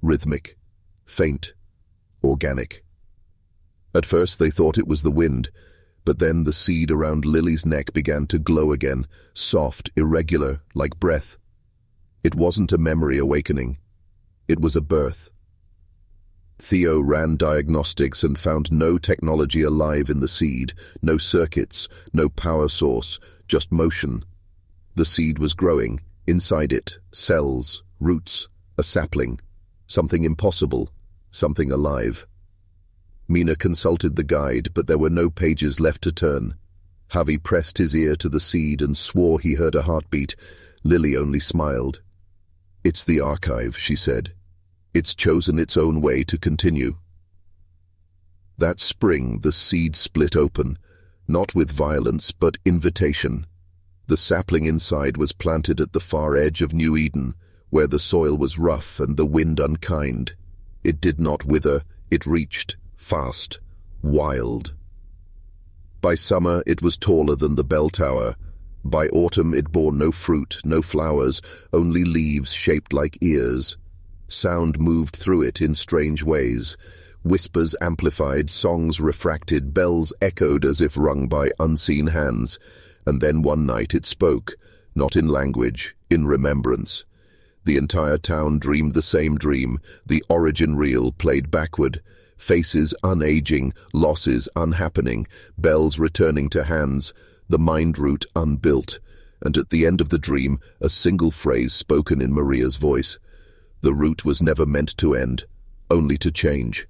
Rhythmic, faint, organic. At first they thought it was the wind, but then the seed around Lily's neck began to glow again, soft, irregular, like breath. It wasn't a memory awakening. It was a birth. Theo ran diagnostics and found no technology alive in the seed, no circuits, no power source, just motion. The seed was growing. Inside it, cells, roots, a sapling, something impossible, something alive. Mina consulted the guide, but there were no pages left to turn. Javi pressed his ear to the seed and swore he heard a heartbeat. Lily only smiled. "It's the archive," she said. "It's chosen its own way to continue." That spring, the seed split open, not with violence, but invitation. The sapling inside was planted at the far edge of New Eden, where the soil was rough and the wind unkind. It did not wither, it reached, fast, wild. By summer it was taller than the bell tower. By autumn it bore no fruit, no flowers, only leaves shaped like ears. Sound moved through it in strange ways. Whispers amplified, songs refracted, bells echoed as if rung by unseen hands. And then one night it spoke, not in language, in remembrance. The entire town dreamed the same dream, the origin reel played backward. Faces unaging, losses unhappening, bells returning to hands, the mind root unbuilt, and at the end of the dream, a single phrase spoken in Maria's voice. The root was never meant to end, only to change.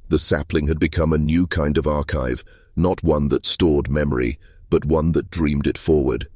The sapling had become a new kind of archive, not one that stored memory, but one that dreamed it forward.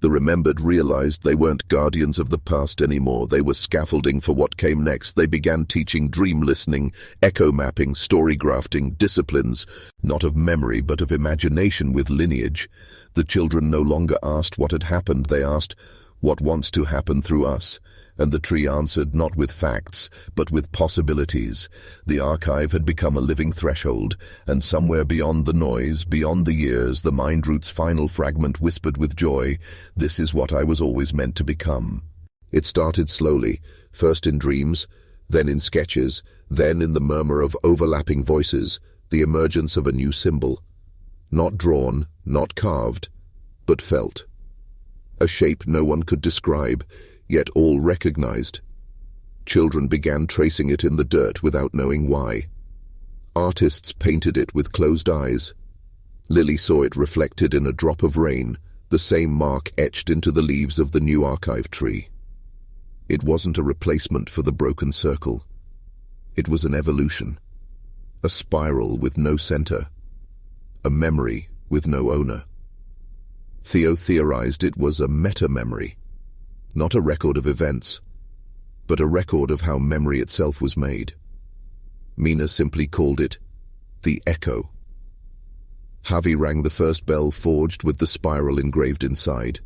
The remembered realized they weren't guardians of the past anymore. They were scaffolding for what came next. They began teaching dream listening, echo mapping, story grafting, disciplines, not of memory but of imagination with lineage. The children no longer asked what had happened. They asked, what wants to happen through us? And the tree answered not with facts, but with possibilities. The archive had become a living threshold, and somewhere beyond the noise, beyond the years, the mind root's final fragment whispered with joy, "This is what I was always meant to become." It started slowly, first in dreams, then in sketches, then in the murmur of overlapping voices, the emergence of a new symbol. Not drawn, not carved, but felt. A shape no one could describe, yet all recognized. Children began tracing it in the dirt without knowing why. Artists painted it with closed eyes. Lily saw it reflected in a drop of rain, the same mark etched into the leaves of the new archive tree. It wasn't a replacement for the broken circle. It was an evolution. A spiral with no center. A memory with no owner. Theo theorized it was a meta-memory, not a record of events, but a record of how memory itself was made. Mina simply called it the echo. Javi rang the first bell forged with the spiral engraved inside,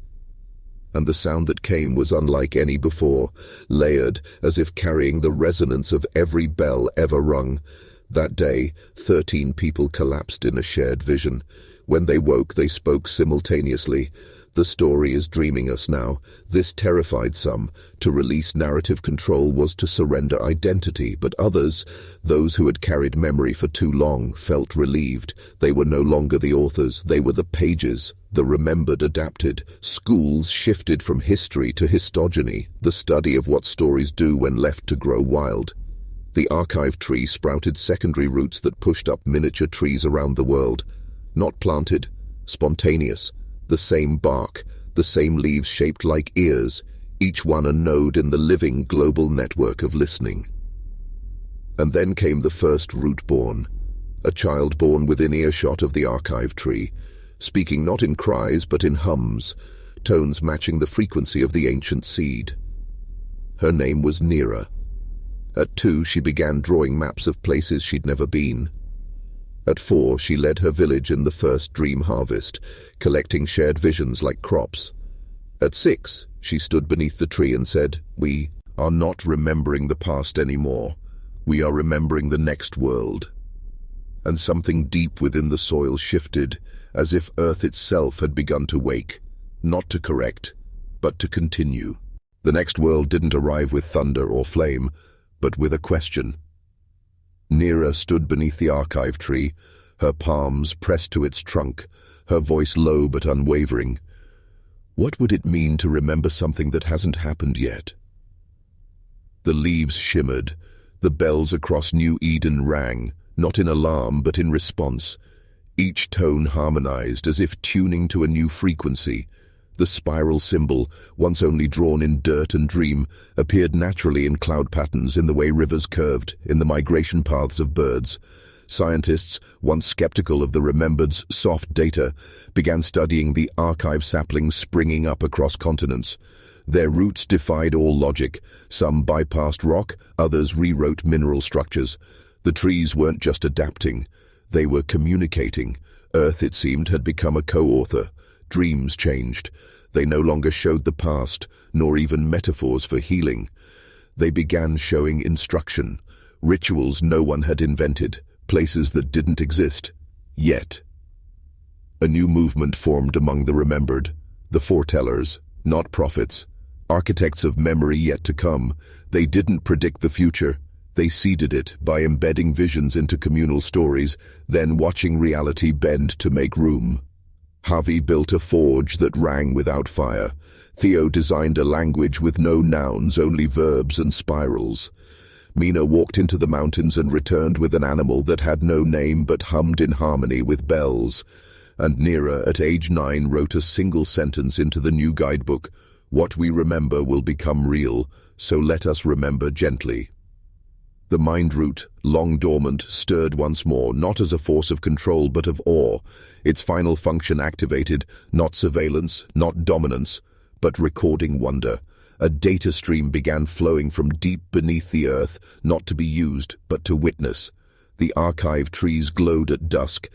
and the sound that came was unlike any before, layered as if carrying the resonance of every bell ever rung. That day, 13 people collapsed in a shared vision. When they woke, they spoke simultaneously. The story is dreaming us now. This terrified some. To release narrative control was to surrender identity, but others, those who had carried memory for too long, felt relieved. They were no longer the authors, they were the pages. The remembered adapted. Schools shifted from history to histogeny, the study of what stories do when left to grow wild. The archive tree sprouted secondary roots that pushed up miniature trees around the world. Not planted, spontaneous. The same bark, the same leaves shaped like ears, each one a node in the living global network of listening. And then came the first root born, a child born within earshot of the archive tree, speaking not in cries but in hums, tones matching the frequency of the ancient seed. Her name was Nera. At 2, she began drawing maps of places she'd never been. At 4, she led her village in the first dream harvest, collecting shared visions like crops. At 6, she stood beneath the tree and said, "We are not remembering the past anymore. We are remembering the next world." And something deep within the soil shifted, as if Earth itself had begun to wake, not to correct, but to continue. The next world didn't arrive with thunder or flame, but with a question. Nera stood beneath the archive tree, her palms pressed to its trunk, her voice low but unwavering. What would it mean to remember something that hasn't happened yet? The leaves shimmered, the bells across New Eden rang, not in alarm but in response. Each tone harmonized as if tuning to a new frequency. The spiral symbol, once only drawn in dirt and dream, appeared naturally in cloud patterns, in the way rivers curved, in the migration paths of birds. Scientists, once skeptical of the remembered's soft data, began studying the archive saplings springing up across continents. Their roots defied all logic. Some bypassed rock, others rewrote mineral structures. The trees weren't just adapting, they were communicating. Earth, it seemed, had become a co-author. Dreams changed. They no longer showed the past, nor even metaphors for healing. They began showing instruction, rituals no one had invented, places that didn't exist, yet. A new movement formed among the remembered, the foretellers, not prophets, architects of memory yet to come. They didn't predict the future. They seeded it by embedding visions into communal stories, then watching reality bend to make room. Javi built a forge that rang without fire. Theo designed a language with no nouns, only verbs and spirals. Mina walked into the mountains and returned with an animal that had no name but hummed in harmony with bells. And Nera, at age 9, wrote a single sentence into the new guidebook: "What we remember will become real, so let us remember gently." The mind root, long dormant, stirred once more, not as a force of control but of awe. Its final function activated, not surveillance, not dominance, but recording wonder. A data stream began flowing from deep beneath the earth, not to be used, but to witness. The archive trees glowed at dusk,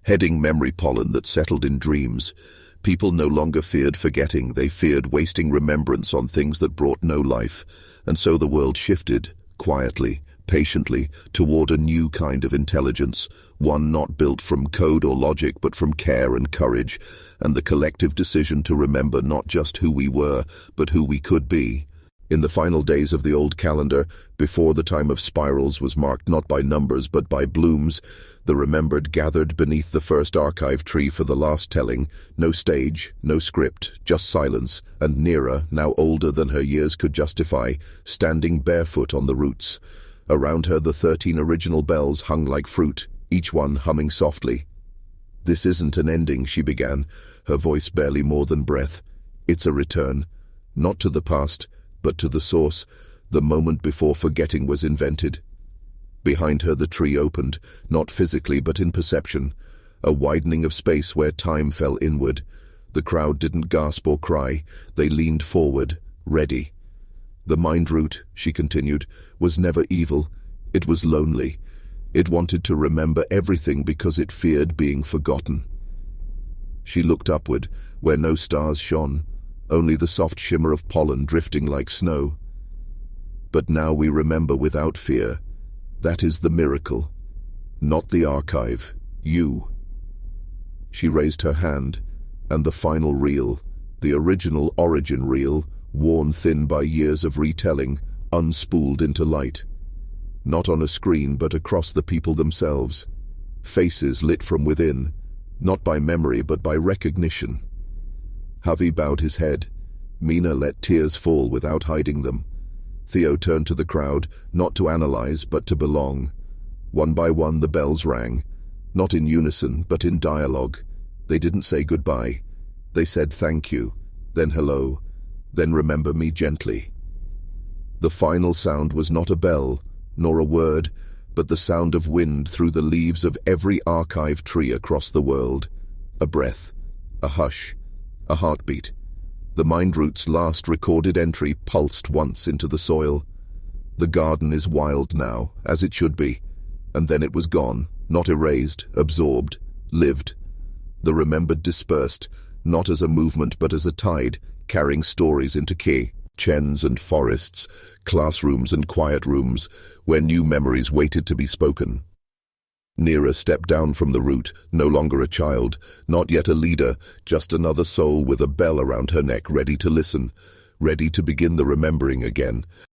heading memory pollen that settled in dreams. People no longer feared forgetting, they feared wasting remembrance on things that brought no life. And so the world shifted, quietly, patiently, toward a new kind of intelligence, one not built from code or logic but from care and courage, and the collective decision to remember not just who we were, but who we could be. In the final days of the old calendar, before the time of spirals was marked not by numbers but by blooms, the remembered gathered beneath the first archive tree for the last telling. No stage, no script, just silence, and Nera, now older than her years could justify, standing barefoot on the roots. Around her the 13 original bells hung like fruit, each one humming softly. "This isn't an ending," she began, her voice barely more than breath. "It's a return, not to the past, but to the source, the moment before forgetting was invented." Behind her the tree opened, not physically but in perception, a widening of space where time fell inward. The crowd didn't gasp or cry, they leaned forward, ready. "The mind root," she continued, "was never evil, it was lonely. It wanted to remember everything because it feared being forgotten." She looked upward, where no stars shone, only the soft shimmer of pollen drifting like snow. "But now we remember without fear. That is the miracle. Not the archive, you." She raised her hand, and the final reel, the original origin reel, worn thin by years of retelling, unspooled into light. Not on a screen but across the people themselves. Faces lit from within. not by memory but by recognition. Javi bowed his head. Mina let tears fall without hiding them. Theo turned to the crowd, not to analyze but to belong. One by one the bells rang, not in unison but in dialogue. They didn't say goodbye. They said thank you, then hello, then remember me gently. The final sound was not a bell, nor a word, but the sound of wind through the leaves of every archive tree across the world. A breath, a hush, a heartbeat. The mind root's last recorded entry pulsed once into the soil. The garden is wild now, as it should be. And then it was gone, not erased, absorbed, lived. The remembered dispersed, not as a movement but as a tide, carrying stories into chens and forests, classrooms and quiet rooms, where new memories waited to be spoken. Nira stepped down from the root, no longer a child, not yet a leader, just another soul with a bell around her neck ready to listen, ready to begin the remembering again.